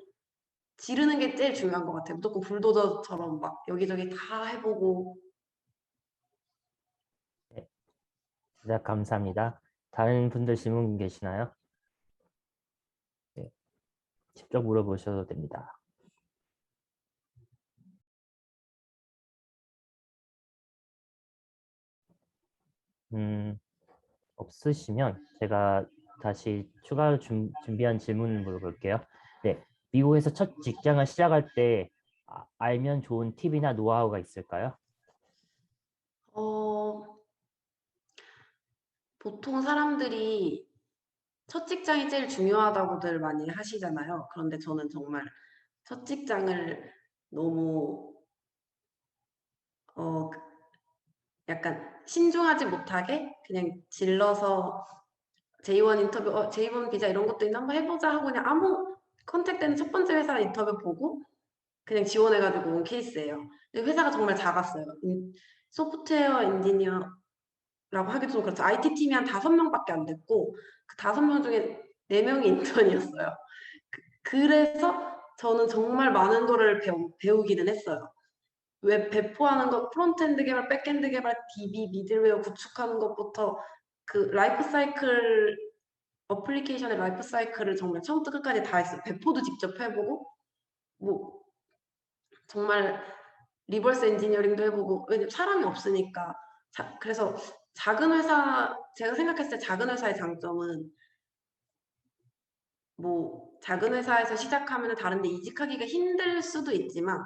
[SPEAKER 2] 지르는 게 제일 중요한 것 같아요. 무조건 불도저처럼 막 여기저기 다 해보고.
[SPEAKER 1] 네, 대답 감사합니다. 다른 분들 질문 계시나요? 네, 직접 물어보셔도 됩니다. 없으시면 제가 다시 추가로 준비한 질문을 물어볼게요. 네, 미국에서 첫 직장을 시작할 때 알면 좋은 팁이나 노하우가 있을까요?
[SPEAKER 2] 보통 사람들이 첫 직장이 제일 중요하다고들 많이 하시잖아요. 그런데 저는 정말 첫 직장을 너무 약간 신중하지 못하게 그냥 질러서 J1 인터뷰, J1 비자 이런 것도 있나 한번 해보자 하고 그냥 아무 컨택된 첫 번째 회사 인터뷰 보고 그냥 지원해가지고 온 케이스예요. 근데 회사가 정말 작았어요. 소프트웨어 엔지니어라고 하기도 좀 그렇죠. IT 팀이 한 5명밖에 안 됐고 그 5명 중에 4명이 인턴이었어요. 그래서 저는 정말 많은 거를 배우기는 했어요. 웹 배포하는 것, 프론트엔드 개발, 백엔드 개발, DB, 미들웨어 구축하는 것부터 그 라이프 사이클, 어플리케이션의 라이프 사이클을 정말 처음부터 끝까지 다 했어요. 배포도 직접 해보고, 뭐, 정말 리버스 엔지니어링도 해보고, 왜냐면 사람이 없으니까. 그래서 작은 회사, 제가 생각했을 때 작은 회사의 장점은 뭐, 작은 회사에서 시작하면 다른 데 이직하기가 힘들 수도 있지만,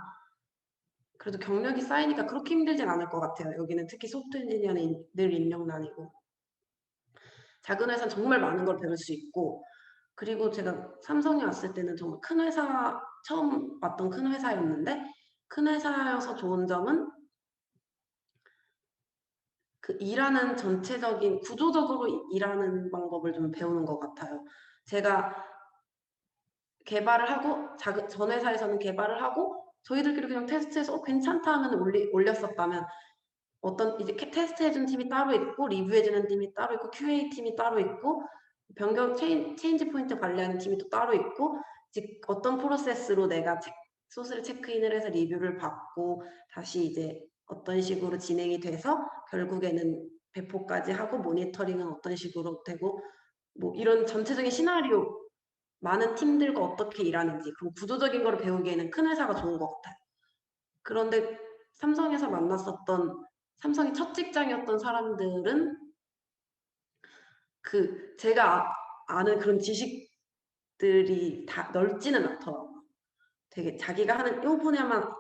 [SPEAKER 2] 그래도 경력이 쌓이니까 그렇게 힘들진 않을 것 같아요. 여기는 특히 소프트 엔지니어는 늘 인력난이고. 작은 회사는 정말 많은 걸 배울 수 있고, 그리고 제가 삼성에 왔을 때는 정말 큰 회사, 처음 왔던 큰 회사였는데, 큰 회사여서 좋은 점은 그 일하는 전체적인, 구조적으로 일하는 방법을 좀 배우는 것 같아요. 제가 개발을 하고, 전 회사에서는 개발을 하고, 저희들끼리 그냥 테스트해서 괜찮다 하면 올렸었다면, 어떤 이제 테스트해준 팀이 따로 있고 리뷰해주는 팀이 따로 있고 QA 팀이 따로 있고 변경 체인지 포인트 관리하는 팀이 또 따로 있고 이제 어떤 프로세스로 내가 소스를 체크인을 해서 리뷰를 받고 다시 이제 어떤 식으로 진행이 돼서 결국에는 배포까지 하고 모니터링은 어떤 식으로 되고 뭐 이런 전체적인 시나리오 많은 팀들과 어떻게 일하는지 그리고 구조적인 거를 배우기에는 큰 회사가 좋은 것 같아요. 그런데 삼성에서 만났었던 삼성이 첫 직장이었던 사람들은 그 제가 아는 그런 지식들이 다 넓지는 않더라고요. 되게 자기가 하는 요 분야만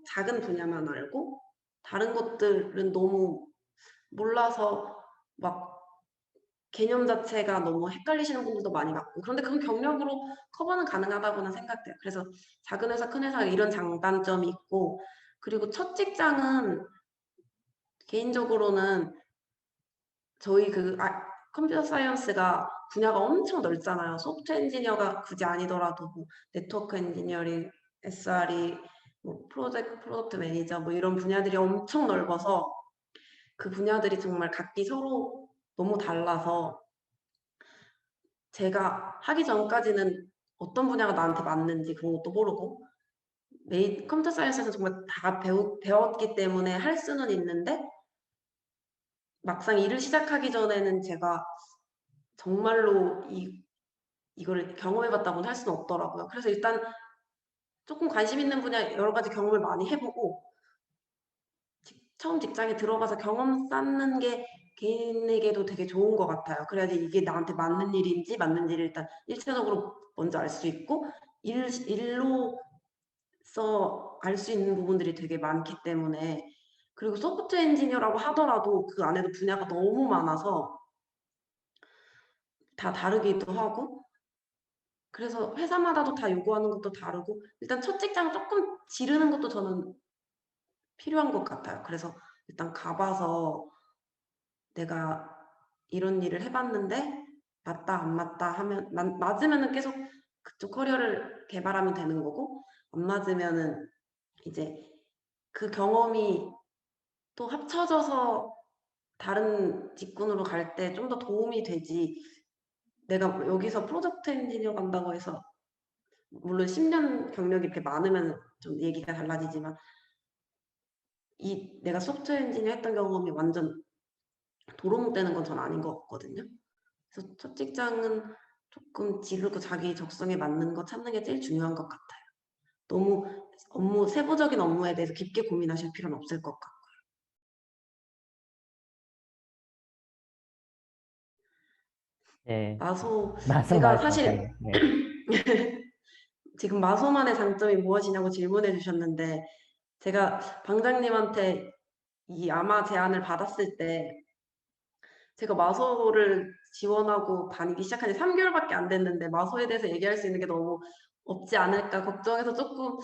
[SPEAKER 2] 작은 분야만 알고 다른 것들은 너무 몰라서 막 개념 자체가 너무 헷갈리시는 분들도 많이 봤고 그런데 그건 경력으로 커버는 가능하다고는 생각돼요. 그래서 작은 회사 큰 회사가 이런 장단점이 있고 그리고 첫 직장은 개인적으로는 저희 컴퓨터 사이언스가 분야가 엄청 넓잖아요. 소프트 엔지니어가 굳이 아니더라도 뭐 네트워크 엔지니어링, SRE, 뭐 프로덕트 매니저 뭐 이런 분야들이 엄청 넓어서 그 분야들이 정말 각기 서로 너무 달라서 제가 하기 전까지는 어떤 분야가 나한테 맞는지 그런 것도 모르고 컴퓨터 사이언스에서 정말 다 배웠기 때문에 할 수는 있는데 막상 일을 시작하기 전에는 제가 정말로 이거를 경험해봤다고는 할 수는 없더라고요. 그래서 일단 조금 관심 있는 분야 여러 가지 경험을 많이 해보고 처음 직장에 들어가서 경험 쌓는 게 개인에게도 되게 좋은 것 같아요. 그래야지 이게 나한테 맞는 일인지 맞는지를 일단 일차적으로 먼저 알 수 있고 일로서 알 수 있는 부분들이 되게 많기 때문에 그리고 소프트 엔지니어라고 하더라도 그 안에도 분야가 너무 많아서 다 다르기도 하고 그래서 회사마다도 다 요구하는 것도 다르고 일단 첫 직장 조금 지르는 것도 저는 필요한 것 같아요. 그래서 일단 가봐서 내가 이런 일을 해봤는데 맞다 안 맞다 하면 맞으면은 계속 그쪽 커리어를 개발하면 되는 거고 안 맞으면은 이제 그 경험이 또 합쳐져서 다른 직군으로 갈 때 좀 더 도움이 되지 내가 여기서 프로젝트 엔지니어 간다고 해서 물론 10년 경력이 이렇게 많으면 좀 얘기가 달라지지만 내가 소프트웨어 엔지니어 했던 경험이 완전 도루묵되는 건 전 아닌 것 같거든요. 그래서 첫 직장은 조금 지르고 자기 적성에 맞는 거 찾는 게 제일 중요한 것 같아요. 너무 세부적인 업무에 대해서 깊게 고민하실 필요는 없을 것 같고.
[SPEAKER 1] 네.
[SPEAKER 2] 마소,
[SPEAKER 1] 마소
[SPEAKER 2] 제가
[SPEAKER 1] 말고
[SPEAKER 2] 사실
[SPEAKER 1] 네. 네.
[SPEAKER 2] 지금 마소만의 장점이 무엇이냐고 질문해 주셨는데 제가 방장님한테 이 아마 제안을 받았을 때 제가 마소를 지원하고 다니기 시작한 지 3개월밖에 안 됐는데 마소에 대해서 얘기할 수 있는 게 너무 없지 않을까 걱정해서 조금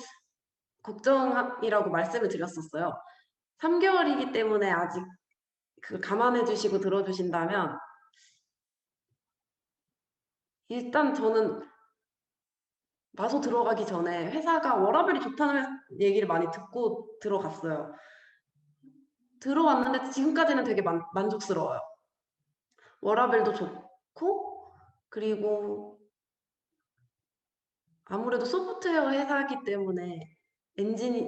[SPEAKER 2] 걱정이라고 말씀을 드렸었어요. 3개월이기 때문에 아직 그 감안해 주시고 들어주신다면 일단 저는 마소 들어가기 전에 회사가 워라밸이 좋다는 얘기를 많이 듣고 들어갔어요. 들어왔는데 지금까지는 되게 만족스러워요. 워라밸도 좋고, 그리고 아무래도 소프트웨어 회사이기 때문에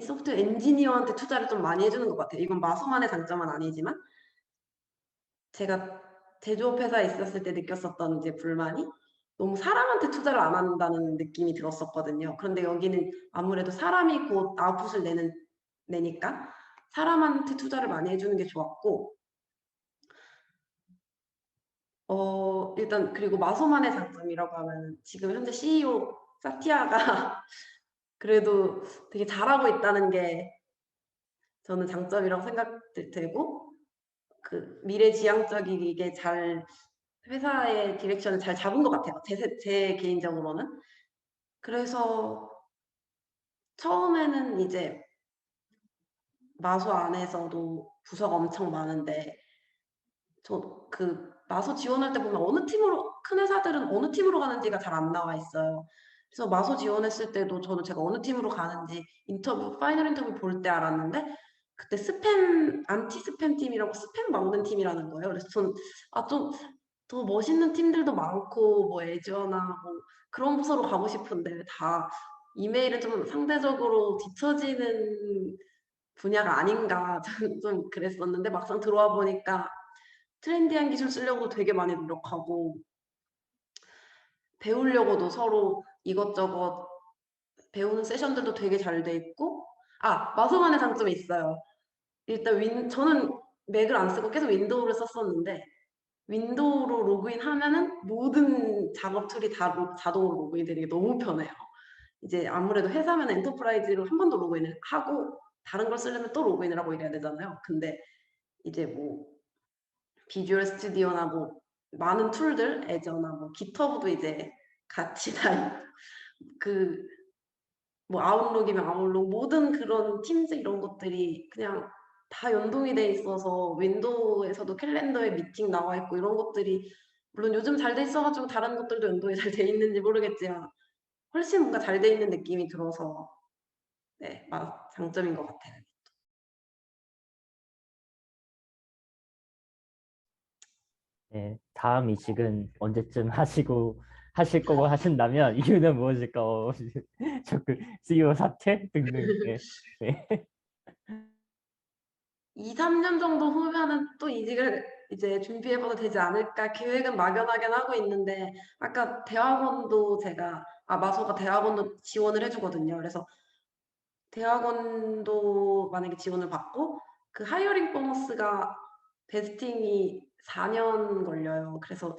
[SPEAKER 2] 소프트웨어 엔지니어한테 투자를 좀 많이 해주는 것 같아요. 이건 마소만의 장점은 아니지만 제가 제조업 회사에 있었을 때 느꼈었던 이제 불만이 너무 사람한테 투자를 안 한다는 느낌이 들었었거든요. 그런데 여기는 아무래도 사람이 곧 아웃풋을 내니까 사람한테 투자를 많이 해주는 게 좋았고, 일단 그리고 마소만의 장점이라고 하면 지금 현재 CEO 사티아가 그래도 되게 잘하고 있다는 게 저는 장점이라고 생각되고, 그 미래지향적이게 잘 회사의 디렉션을 잘 잡은 것 같아요. 제 개인적으로는. 그래서 처음에는 이제 마소 안에서도 부서가 엄청 많은데 저 그 마소 지원할 때 보면 어느 팀으로 큰 회사들은 어느 팀으로 가는지가 잘 안 나와 있어요. 그래서 마소 지원했을 때도 저는 제가 어느 팀으로 가는지 파이널 인터뷰 볼 때 알았는데 그때 안티 스팸 팀이라고 스팸 막는 팀이라는 거예요. 그래서 저는 좀 더 멋있는 팀들도 많고 뭐 애저나 뭐 그런 부서로 가고 싶은데 다 이메일은 좀 상대적으로 뒤처지는 분야가 아닌가 좀 그랬었는데 막상 들어와 보니까 트렌디한 기술 쓰려고 되게 많이 노력하고 배우려고도 서로 이것저것 배우는 세션들도 되게 잘 돼 있고 마소만의 장점이 있어요. 일단 저는 맥을 안 쓰고 계속 윈도우를 썼었는데 윈도우로 로그인 하면은 모든 작업 툴이 다 자동으로 로그인 되는 게 너무 편해요. 이제 아무래도 회사면 엔터프라이즈로 한 번 더 로그인을 하고 다른 걸 쓰려면 또 로그인을 하고 이래야 되잖아요. 근데 이제 뭐 비주얼 스튜디오나 뭐 많은 툴들, 애저나 뭐 깃허브도 이제 같이 다 그 뭐 아웃룩이면 아웃룩 모든 그런 팀즈 이런 것들이 그냥 다 연동이 돼 있어서 윈도우에서도 캘린더에 미팅 나와 있고 이런 것들이 물론 요즘 잘 돼 있어 가지고 다른 것들도 연동이 잘 돼 있는지 모르겠지만 훨씬 뭔가 잘 돼 있는 느낌이 들어서 네, 장점인 것 같아요.
[SPEAKER 1] 네, 다음 이직은 언제쯤 하실 거고 하신다면 이유는 무엇일까? 저그 CEO 사퇴 등등. 네. 네.
[SPEAKER 2] 2-3년 정도 후면은 또 이직을 이제 준비해 봐도 되지 않을까 계획은 막연하긴 하고 있는데 아까 대학원도 마소가 대학원도 지원을 해 주거든요. 그래서 대학원도 만약에 지원을 받고 그 하이어링 보너스가 베스팅이 4년 걸려요. 그래서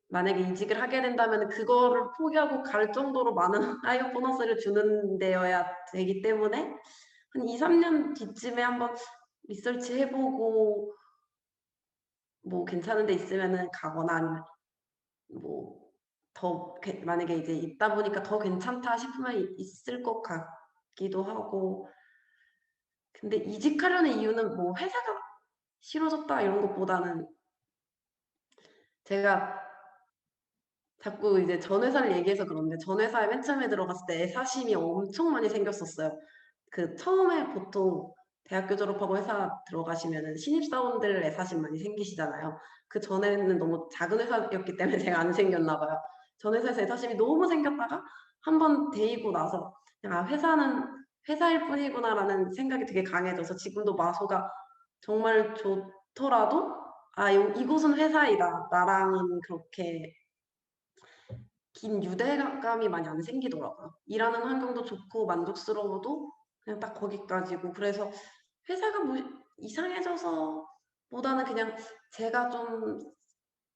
[SPEAKER 2] 만약에 이직을 하게 된다면 그거를 포기하고 갈 정도로 많은 하이어 보너스를 주는 데여야 되기 때문에 한 2-3년 뒤쯤에 한번 리서치 해 보고 뭐 괜찮은 데 있으면은 가거나 아니면 뭐 만약에 이제 있다 보니까 더 괜찮다 싶으면 있을 것 같기도 하고. 근데 이직하려는 이유는 뭐 회사가 싫어졌다 이런 것보다는 제가 자꾸 이제 전 회사를 얘기해서 그런데 전 회사에 맨 처음에 들어갔을 때 애사심이 엄청 많이 생겼었어요. 그 처음에 보통 대학교 졸업하고 회사 들어가시면은 신입사원들 애사심 많이 생기시잖아요. 그 전에는 너무 작은 회사였기 때문에 제가 안 생겼나 봐요. 전 회사에서 애사심이 너무 생겼다가 한 번 데이고 나서 그냥 회사는 회사일 뿐이구나라는 생각이 되게 강해져서 지금도 마소가 정말 좋더라도 이곳은 회사이다. 나랑은 그렇게 긴 유대감이 많이 안 생기더라고요. 일하는 환경도 좋고 만족스러워도 그냥 딱 거기까지고 그래서 회사가 뭐 이상해져서 보다는 그냥 제가 좀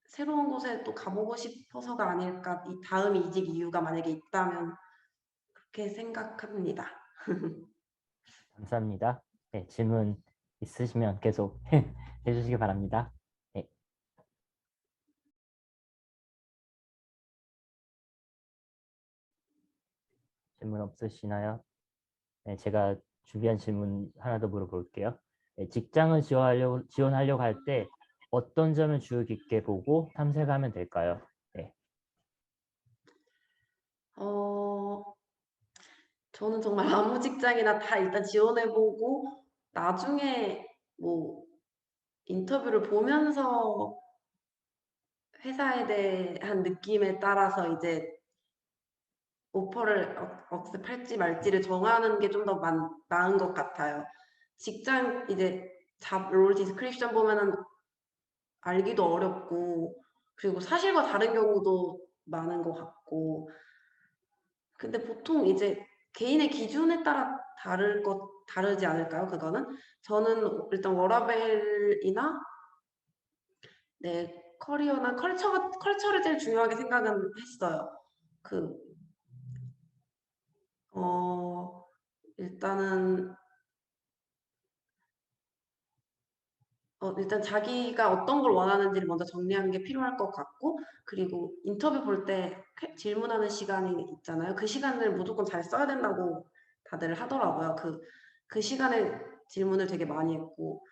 [SPEAKER 2] 새로운 곳에 또 가보고 싶어서가 아닐까. 이 다음 이직 이유가 만약에 있다면 그렇게 생각합니다.
[SPEAKER 1] 감사합니다. 네, 질문 있으시면 계속 해주시기 바랍니다. 네, 질문 없으시나요? 네, 제가 준비한 질문 하나 더 물어볼게요. 네, 직장을 지원하려고 할 때 어떤 점을 주의 깊게 보고 탐색하면 될까요? 네,
[SPEAKER 2] 저는 정말 아무 직장이나 다 일단 지원해보고 나중에 뭐 인터뷰를 보면서 회사에 대한 느낌에 따라서 이제 오퍼를 억셉할지 말지를 정하는 게 좀 더 나은 것 같아요. 직장 이제 롤 디스크립션 보면은 알기도 어렵고 그리고 사실과 다른 경우도 많은 것 같고 근데 보통 이제 개인의 기준에 따라 다르지 않을까요? 그거는 저는 일단 워라밸이나 내 커리어나 컬처를 제일 중요하게 생각은 했어요. 그 일단은 일단 자기가 어떤 걸 원하는지를 먼저 정리하는 게 필요할 것 같고 그리고 인터뷰 볼 때 질문하는 시간이 있잖아요. 그 시간을 무조건 잘 써야 된다고 다들 하더라고요. 그 시간에 질문을 되게 많이 했고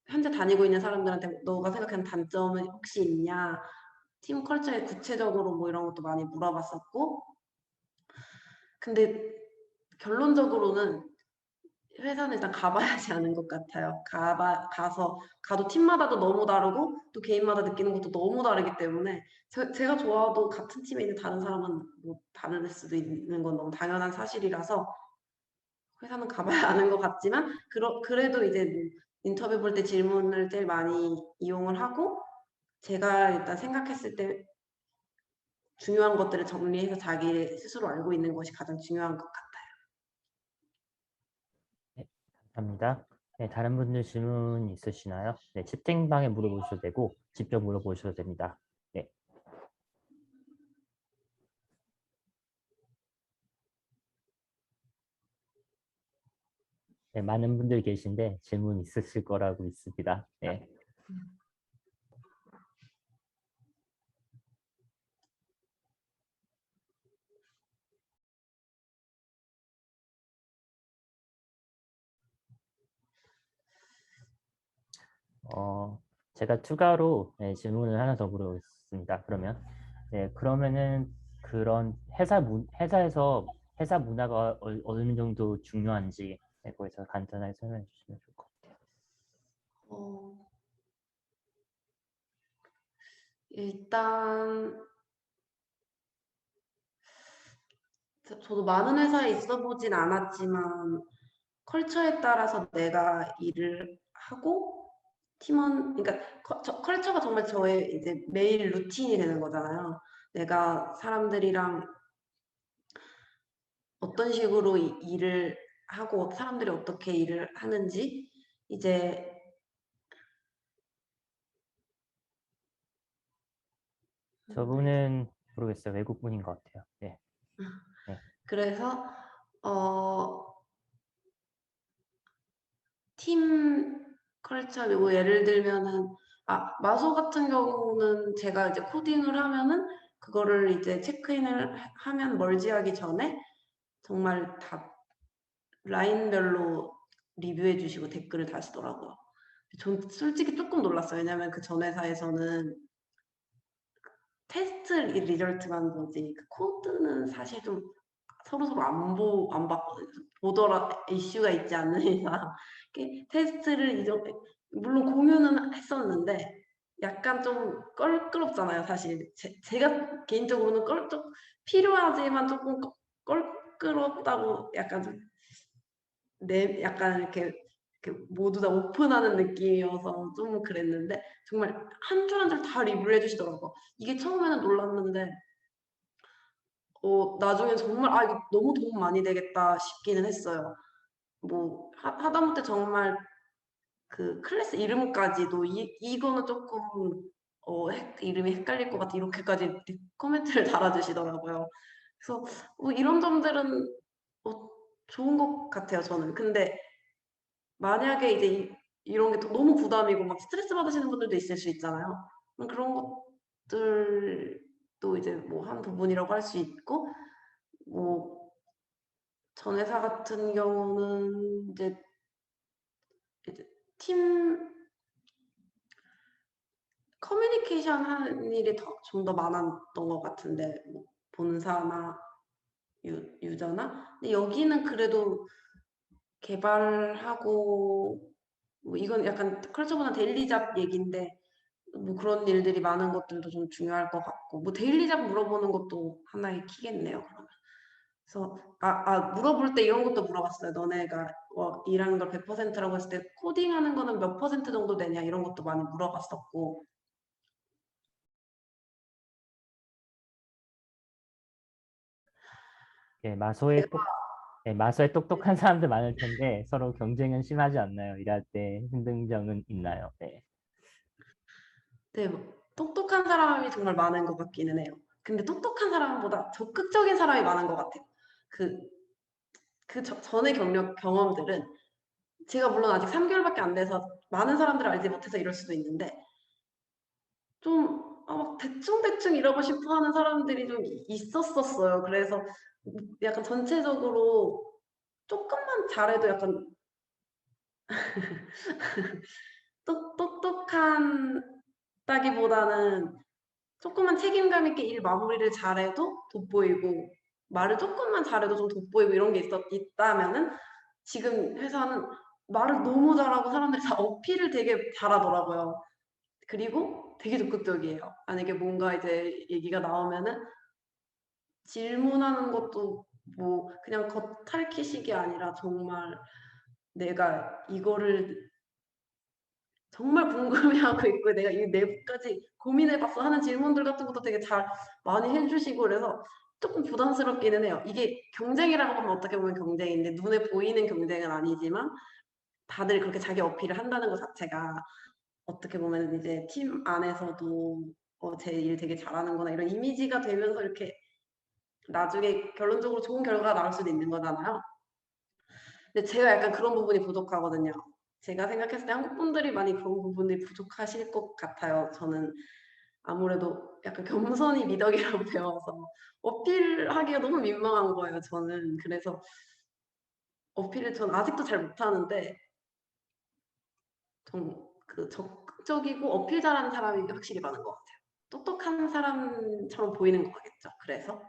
[SPEAKER 2] 현재 다니고 있는 사람들한테 너가 생각하는 단점은 혹시 있냐? 팀 컬처에 구체적으로 뭐 이런 것도 많이 물어봤었고 근데 결론적으로는 회사는 일단 가봐야지 아는 것 같아요. 가도 팀마다도 너무 다르고 또 개인마다 느끼는 것도 너무 다르기 때문에 제가 좋아도 같은 팀에 있는 다른 사람은 뭐 다를 수도 있는 건 너무 당연한 사실이라서 회사는 가봐야 아는 것 같지만 그래도 이제 뭐 인터뷰 볼 때 질문을 제일 많이 이용을 하고 제가 일단 생각했을 때 중요한 것들을 정리해서 자기 스스로 알고 있는 것이 가장 중요한 것 같아요.
[SPEAKER 1] 네, 감사합니다. 네, 다른 분들 질문 있으시나요? 네, 채팅방에 물어보셔도 되고 직접 물어보셔도 됩니다. 네. 네, 많은 분들 계신데 질문 있으실 거라고 믿습니다. 네. 제가 추가로 네, 질문을 하나 더 물어보겠습니다. 그러면은 그런 회사에서 회사 문화가 어느 정도 중요한지 거기서 간단하게 설명해 주시면 좋을 것 같아요.
[SPEAKER 2] 어, 일단 저도 많은 회사에 있어 보진 않았지만 컬처에 따라서 내가 일을 하고 그러니까 컬처가 정말 저의 이제 매일 루틴이 되는 거잖아요. 내가 사람들이랑 어떤 식으로 일을 하고 사람들이 어떻게 일을 하는지 이제
[SPEAKER 1] 저분은 모르겠어요. 외국분인 것 같아요. 네. 네.
[SPEAKER 2] 그래서 팀 컬처 뭐 예를 들면은 마소 같은 경우는 제가 이제 코딩을 하면은 그거를 이제 체크인을 하면 멀지하기 전에 정말 다 라인별로 리뷰해 주시고 댓글을 다시더라고요. 전 솔직히 조금 놀랐어요. 왜냐면 그 전 회사에서는 테스트 리절트만 보지 그 코드는 사실 좀 서로서로 안 봤거든요. 보더라 이슈가 있지 않는 이상 테스트를 물론 공유는 했었는데 약간 좀 껄끄럽잖아요. 사실 제가 개인적으로는 좀 필요하지만 조금 껄끄럽다고 약간 좀 약간 이렇게 모두 다 오픈하는 느낌이어서 좀 그랬는데 정말 한 줄 한 줄 다 리뷰를 해주시더라고요. 이게 처음에는 놀랐는데 나중에 정말 이거 너무 도움 많이 되겠다 싶기는 했어요. 뭐 하다못해 정말 그 클래스 이름까지도 이거는 조금 이름이 헷갈릴 것 같아 이렇게까지 코멘트를 달아주시더라고요. 그래서 이런 점들은 좋은 것 같아요 저는. 근데 만약에 이제 이런 게 너무 부담이고 막 스트레스 받으시는 분들도 있을 수 있잖아요. 그런 것들도 이제 뭐 한 부분이라고 할 수 있고 뭐 전 회사 같은 경우는 이제 팀 커뮤니케이션 하는 일이 좀 더 많았던 것 같은데 뭐 본사나 유저나 근데 여기는 그래도 개발하고 뭐 이건 약간 컬처보다 데일리 잡 얘기인데 뭐 그런 일들이 많은 것들도 좀 중요할 것 같고 뭐 데일리 잡 물어보는 것도 하나의 키겠네요. 그러면. 그래서 물어볼 때 이런 것도 물어봤어요. 너네가 일하는 걸 100%라고 했을 때 코딩하는 거는 몇 퍼센트 정도 되냐 이런 것도 많이 물어봤었고
[SPEAKER 1] 예, 마소에 똑똑한 사람들 많을 텐데 서로 경쟁은 심하지 않나요? 일할 때 힘든 점은 있나요? 네.
[SPEAKER 2] 네, 뭐 똑똑한 사람이 정말 많은 것 같기는 해요. 근데 똑똑한 사람보다 적극적인 사람이 많은 것 같아요. 전의 경험들은 제가 물론 아직 3개월밖에 안 돼서 많은 사람들을 알지 못해서 이럴 수도 있는데 좀 대충대충 이러고 싶어 하는 사람들이 좀 있었었어요. 그래서 약간 전체적으로 조금만 잘해도 약간 똑똑한다기보다는 조금만 책임감 있게 일 마무리를 잘해도 돋보이고 말을 조금만 잘해도 좀 돋보이고 이런 게 있다면은 지금 회사는 말을 너무 잘하고 사람들이 다 어필을 되게 잘하더라고요. 그리고 되게 적극적이에요. 만약에 뭔가 이제 얘기가 나오면은 질문하는 것도 뭐 그냥 겉핥기식이 아니라 정말 내가 이거를 정말 궁금해하고 있고 내가 이 내부까지 고민해봤어 하는 질문들 같은 것도 되게 잘 많이 해주시고 그래서 조금 부담스럽기는 해요. 이게 경쟁이라고 하면 어떻게 보면 경쟁인데 눈에 보이는 경쟁은 아니지만 다들 그렇게 자기 어필을 한다는 것 자체가 어떻게 보면 이제 팀 안에서도 제 일 되게 잘하는구나 이런 이미지가 되면서 이렇게 나중에 결론적으로 좋은 결과가 나올 수도 있는 거잖아요. 근데 제가 약간 그런 부분이 부족하거든요. 제가 생각했을 때 한국 분들이 많이 그런 부분이 부족하실 것 같아요. 저는 아무래도 약간 겸손이 미덕이라고 배워서 어필하기가 너무 민망한 거예요, 저는. 그래서 어필을 전 아직도 잘 못하는데 좀 적극적이고 어필 잘하는 사람이 확실히 많은 것 같아요. 똑똑한 사람처럼 보이는 거겠죠. 그래서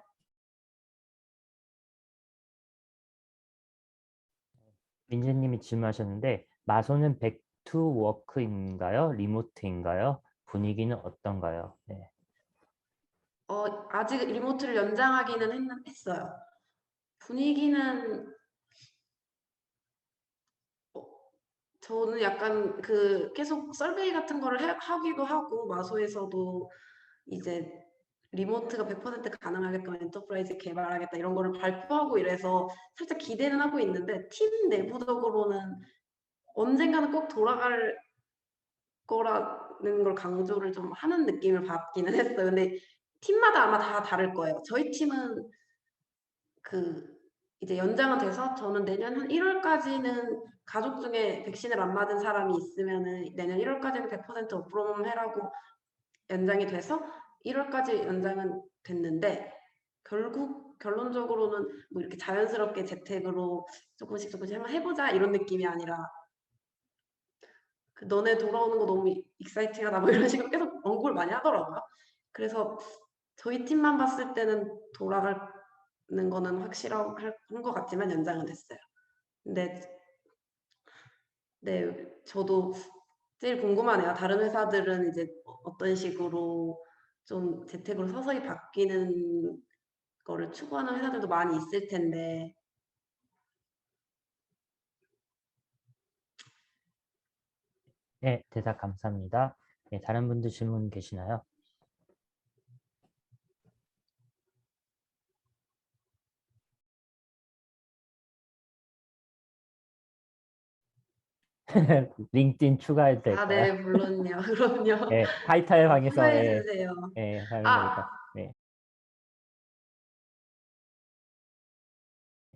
[SPEAKER 1] 민재님이 질문하셨는데 마소는 백투워크인가요? 리모트인가요? 분위기는 어떤가요? 네.
[SPEAKER 2] 아직 리모트를 연장하기는 했어요. 분위기는 저는 약간 계속 설베이 같은 거를 하기도 하고 마소에서도 이제 리모트가 100% 가능하게끔 엔터프라이즈 개발하겠다 이런 거를 발표하고 이래서 살짝 기대는 하고 있는데 팀 내부적으로는 언젠가는 꼭 돌아갈 거라는 걸 강조를 좀 하는 느낌을 받기는 했어요. 근데 팀마다 아마 다 다를 거예요. 저희 팀은 이제 연장은 돼서 저는 내년 한 1월까지는 가족 중에 백신을 안 맞은 사람이 있으면은 내년 1월까지는 100% 업프롬 해라고 연장이 돼서 1월까지 연장은 됐는데 결국 결론적으로는 뭐 이렇게 자연스럽게 재택으로 조금씩 한번 해보자 이런 느낌이 아니라 너네 돌아오는 거 너무 익사이팅하다 뭐 이런 식으로 계속 언급을 많이 하더라고요. 그래서 저희 팀만 봤을 때는 돌아가는 거는 확실한 것 같지만 연장은 됐어요. 근데 네, 저도 제일 궁금하네요. 다른 회사들은 이제 어떤 식으로 좀 재택으로 서서히 바뀌는 거를 추구하는 회사들도 많이 있을 텐데
[SPEAKER 1] 네, 대답 감사합니다. 네, 다른 분들 질문 계시나요? 링크드인 추가해도 될까요?
[SPEAKER 2] 네, 물론요. 그럼요.
[SPEAKER 1] 네, 하이타일 방에서
[SPEAKER 2] 추가해
[SPEAKER 1] 예,
[SPEAKER 2] 주세요.
[SPEAKER 1] 예, 하면 될 것
[SPEAKER 2] 아,
[SPEAKER 1] 같아요. 네.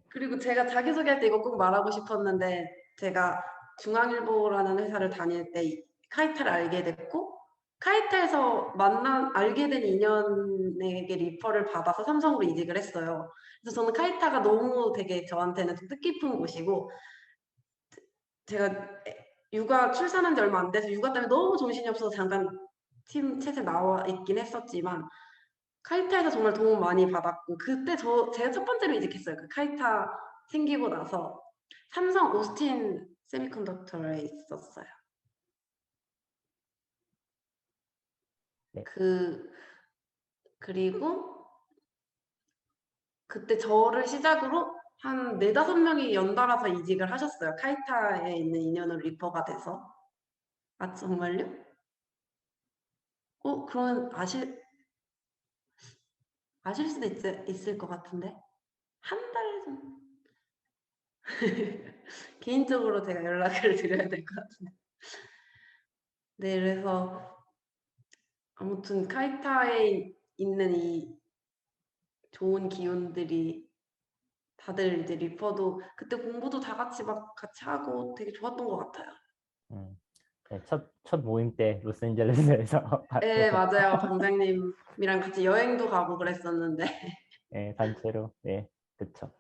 [SPEAKER 2] 그리고 제가 자기소개할 때 이거 꼭 말하고 싶었는데 제가 중앙일보라는 회사를 다닐 때 카이타를 알게 됐고 카이타에서 알게 된 인연에게 리퍼를 받아서 삼성으로 이직을 했어요. 그래서 저는 카이타가 너무 되게 저한테는 좀 뜻깊은 곳이고 제가 출산한 지 얼마 안 돼서 육아 때문에 너무 정신이 없어서 잠깐 팀 챗에 나와 있긴 했었지만 카이타에서 정말 도움 많이 받았고 그때 제가 첫 번째로 이직했어요. 그 카이타 생기고 나서 삼성 오스틴 세미컨덕터에 있었어요.
[SPEAKER 1] 네.
[SPEAKER 2] 그리고 그때 저를 시작으로 한 4-5명이 연달아서 이직을 하셨어요. 카이타에 있는 인연으로 리퍼가 돼서. 아, 정말요? 그러면 아실 수도 있을 것 같은데. 한 달 정도? 개인적으로 제가 연락을 드려야 될 것 같은데. 네, 그래서 아무튼 카이타에 있는 이 좋은 기운들이 다들 이제 리퍼도 그때 공부도 다 같이 막 같이 하고 되게 좋았던 것 같아요.
[SPEAKER 1] 네, 첫 모임 때 로스앤젤레스에서
[SPEAKER 2] 네, 맞아요. 방장님이랑 같이 여행도 가고 그랬었는데.
[SPEAKER 1] 네, 단체로. 네, 그쵸.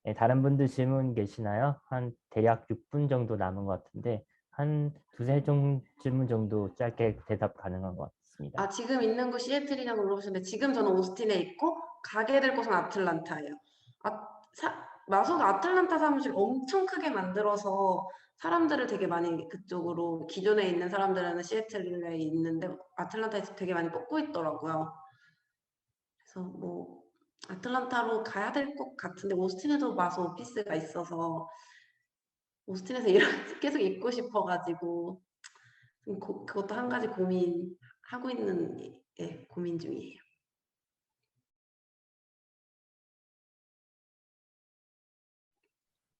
[SPEAKER 1] 네, 다른 분들 질문 계시나요? 한 대략 6분 정도 남은 것 같은데 한 두세 질문 정도 짧게 대답 가능한 것 같습니다.
[SPEAKER 2] 아, 지금 있는 곳 시애틀이냐고 물어보셨는데 지금 저는 오스틴에 있고 가게 될 곳은 아틀란타예요. 마소가 아틀란타 사무실 엄청 크게 만들어서 사람들을 되게 많이 그쪽으로 기존에 있는 사람들은 시애틀에 있는데 아틀란타에서 되게 많이 뽑고 있더라고요. 그래서 뭐 아틀란타로 가야 될 것 같은데 오스틴에도 마소 오피스가 있어서 오스틴에서 계속 있고 싶어가지고 그것도 한 가지 고민하고 있는 고민 중이에요.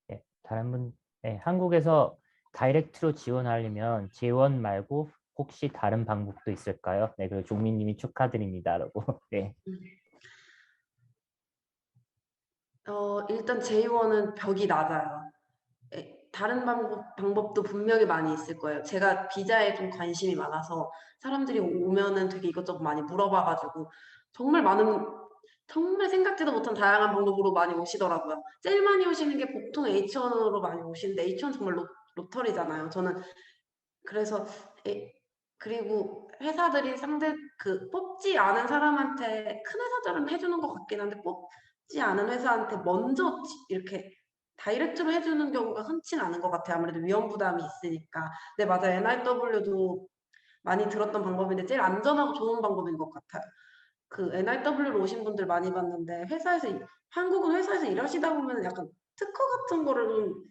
[SPEAKER 1] 네, 다른 분, 네, 한국에서 다이렉트로 지원하려면 재원 말고 혹시 다른 방법도 있을까요? 네, 그리고 종민님이 축하드립니다라고. 네,
[SPEAKER 2] 일단 J1은 벽이 낮아요. 다른 방법도 분명히 많이 있을 거예요. 제가 비자에 좀 관심이 많아서 사람들이 오면은 되게 이것저것 많이 물어봐가지고 정말 생각지도 못한 다양한 방법으로 많이 오시더라고요. 제일 많이 오시는 게 보통 H1으로 많이 오시는데 H1 정말 로터리잖아요. 저는 그래서 그리고 회사들이 뽑지 않은 사람한테 큰 회사들은 해주는 것 같긴 한데 뽑지 않은 회사한테 먼저 이렇게 다이렉트로 해주는 경우가 흔치는 않은 것 같아요. 아무래도 위험 부담이 있으니까. 네, 맞아요. NIW도 많이 들었던 방법인데 제일 안전하고 좋은 방법인 것 같아요. 그 NIW로 오신 분들 많이 봤는데 한국은 회사에서 일하시다 보면 약간 특허 같은 거를 좀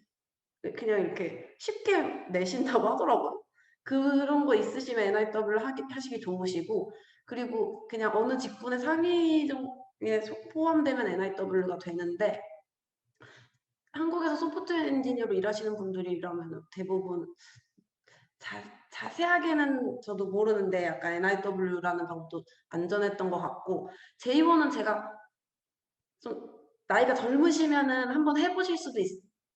[SPEAKER 2] 그냥 이렇게 쉽게 내신다고 하더라고요. 그런 거 있으시면 NIW 하시기 좋으시고 그리고 그냥 어느 직군의 상위에 포함되면 NIW가 되는데 한국에서 소프트웨어 엔지니어로 일하시는 분들이라면 대부분 자세하게는 저도 모르는데 약간 NIW라는 방법도 안전했던 것 같고 J1은 제가 좀 나이가 젊으시면은 한번 해보실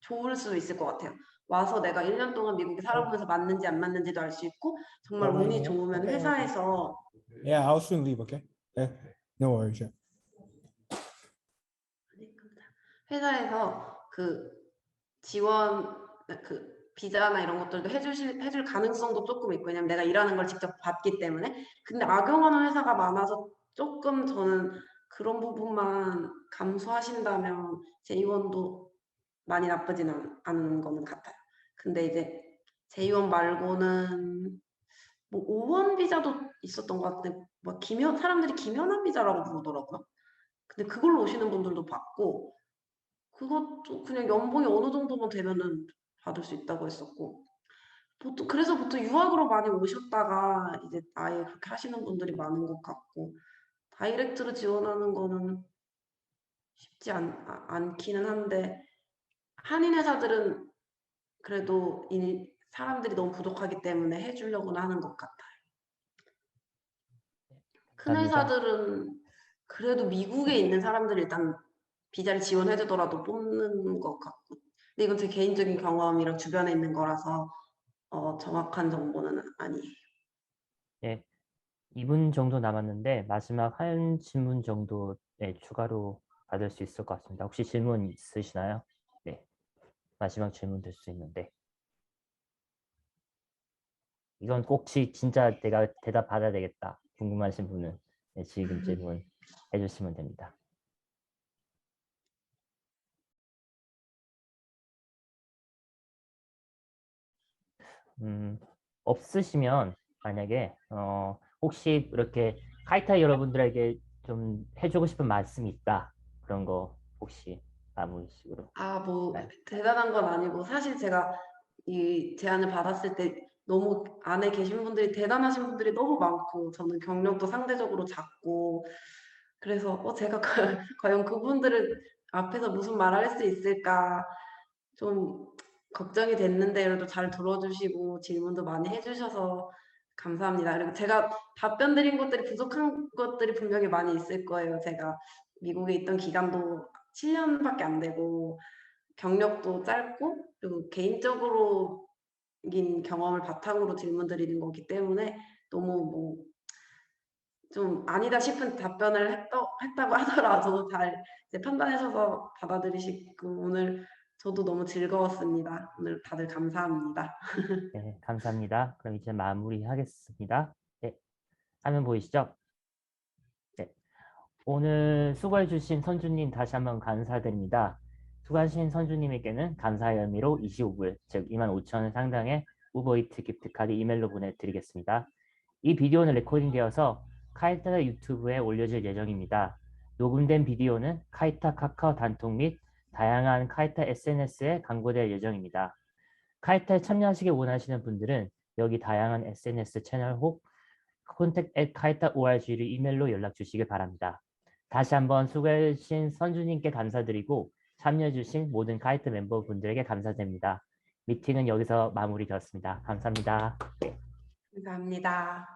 [SPEAKER 2] 좋을 수도 있을 것 같아요. 와서 내가 1년 동안 미국에 살아보면서 맞는지 안 맞는지도 알 수 있고 정말
[SPEAKER 4] Don't mind
[SPEAKER 2] 운이
[SPEAKER 4] me.
[SPEAKER 2] 좋으면
[SPEAKER 4] Okay, okay.
[SPEAKER 2] 회사에서
[SPEAKER 4] Yeah, I'll soon leave. Okay. Yeah. No worries. Yeah.
[SPEAKER 2] 그 지원 비자나 이런 것들도 해줄 가능성도 조금 있고 왜냐면 내가 일하는 걸 직접 봤기 때문에 근데 악용하는 회사가 많아서 조금 저는 그런 부분만 감수하신다면 J1도 많이 나쁘진 않은 거는 같아요. 근데 이제 J1 말고는 뭐 O1 비자도 있었던 것 같은데 뭐 사람들이 김연한 비자라고 부르더라고요. 근데 그걸로 오시는 분들도 봤고 그것도 그냥 연봉이 어느 정도만 되면은 받을 수 있다고 했었고 그래서 보통 유학으로 많이 오셨다가 이제 아예 그렇게 하시는 분들이 많은 것 같고 다이렉트로 지원하는 거는 쉽지 않기는 한데 한인 회사들은 그래도 사람들이 너무 부족하기 때문에 해주려고는 하는 것 같아요. 큰
[SPEAKER 1] 감사합니다.
[SPEAKER 2] 회사들은 그래도 미국에 있는 사람들 일단 비자를 지원해주더라도 뽑는 것 같고 근데 이건 제 개인적인 경험이랑 주변에 있는 거라서 정확한 정보는 아니에요.
[SPEAKER 1] 네, 2분 정도 남았는데 마지막 한 질문 정도 네, 추가로 받을 수 있을 것 같습니다. 혹시 질문 있으시나요? 네, 마지막 질문 될 수 있는데. 이건 꼭 진짜 내가 대답 받아야 되겠다. 궁금하신 분은 네, 지금 질문 해주시면 됩니다. 없으시면 만약에 혹시 이렇게 카이타 여러분들에게 좀 해주고 싶은 말씀이 있다. 그런 거 혹시 마무리식으로.
[SPEAKER 2] 아, 뭐
[SPEAKER 1] 네.
[SPEAKER 2] 대단한 건 아니고 사실 제가 이 제안을 받았을 때 너무 안에 계신 분들이 대단하신 분들이 너무 많고 저는 경력도 상대적으로 작고 그래서 제가 과연 그분들을 앞에서 무슨 말을 할 수 있을까 좀 걱정이 됐는데 그래도 잘 들어주시고 질문도 많이 해주셔서 감사합니다. 그리고 제가 답변 드린 것들이 부족한 것들이 분명히 많이 있을 거예요. 제가 미국에 있던 기간도 7년밖에 안 되고 경력도 짧고 그리고 개인적으로인 경험을 바탕으로 질문 드리는 거기 때문에 너무 뭐 좀 아니다 싶은 답변을 했다고 하더라도 잘 이제 판단해 줘서 받아들이시고 오늘 저도 너무 즐거웠습니다. 오늘 다들 감사합니다.
[SPEAKER 1] 네, 감사합니다. 그럼 이제 마무리하겠습니다. 네, 화면 보이시죠? 네, 오늘 수고해주신 선주님 다시 한번 감사드립니다. 수고하신 선주님에게는 감사의 의미로 25불, 즉 25,000원 상당의 우버이트 기프트카드 이메일로 보내드리겠습니다. 이 비디오는 레코딩되어서 카이타 유튜브에 올려질 예정입니다. 녹음된 비디오는 카이타 카카오 단톡 및 다양한 카이타 SNS에 광고될 예정입니다. 카이타에 참여하시길 원하시는 분들은 여기 다양한 SNS 채널 혹 contact@kaita.org를 이메일로 연락 주시길 바랍니다. 다시 한번 수고해주신 선주님께 감사드리고 참여해주신 모든 카이트 멤버분들에게 감사드립니다. 미팅은 여기서 마무리되었습니다. 감사합니다.
[SPEAKER 2] 감사합니다.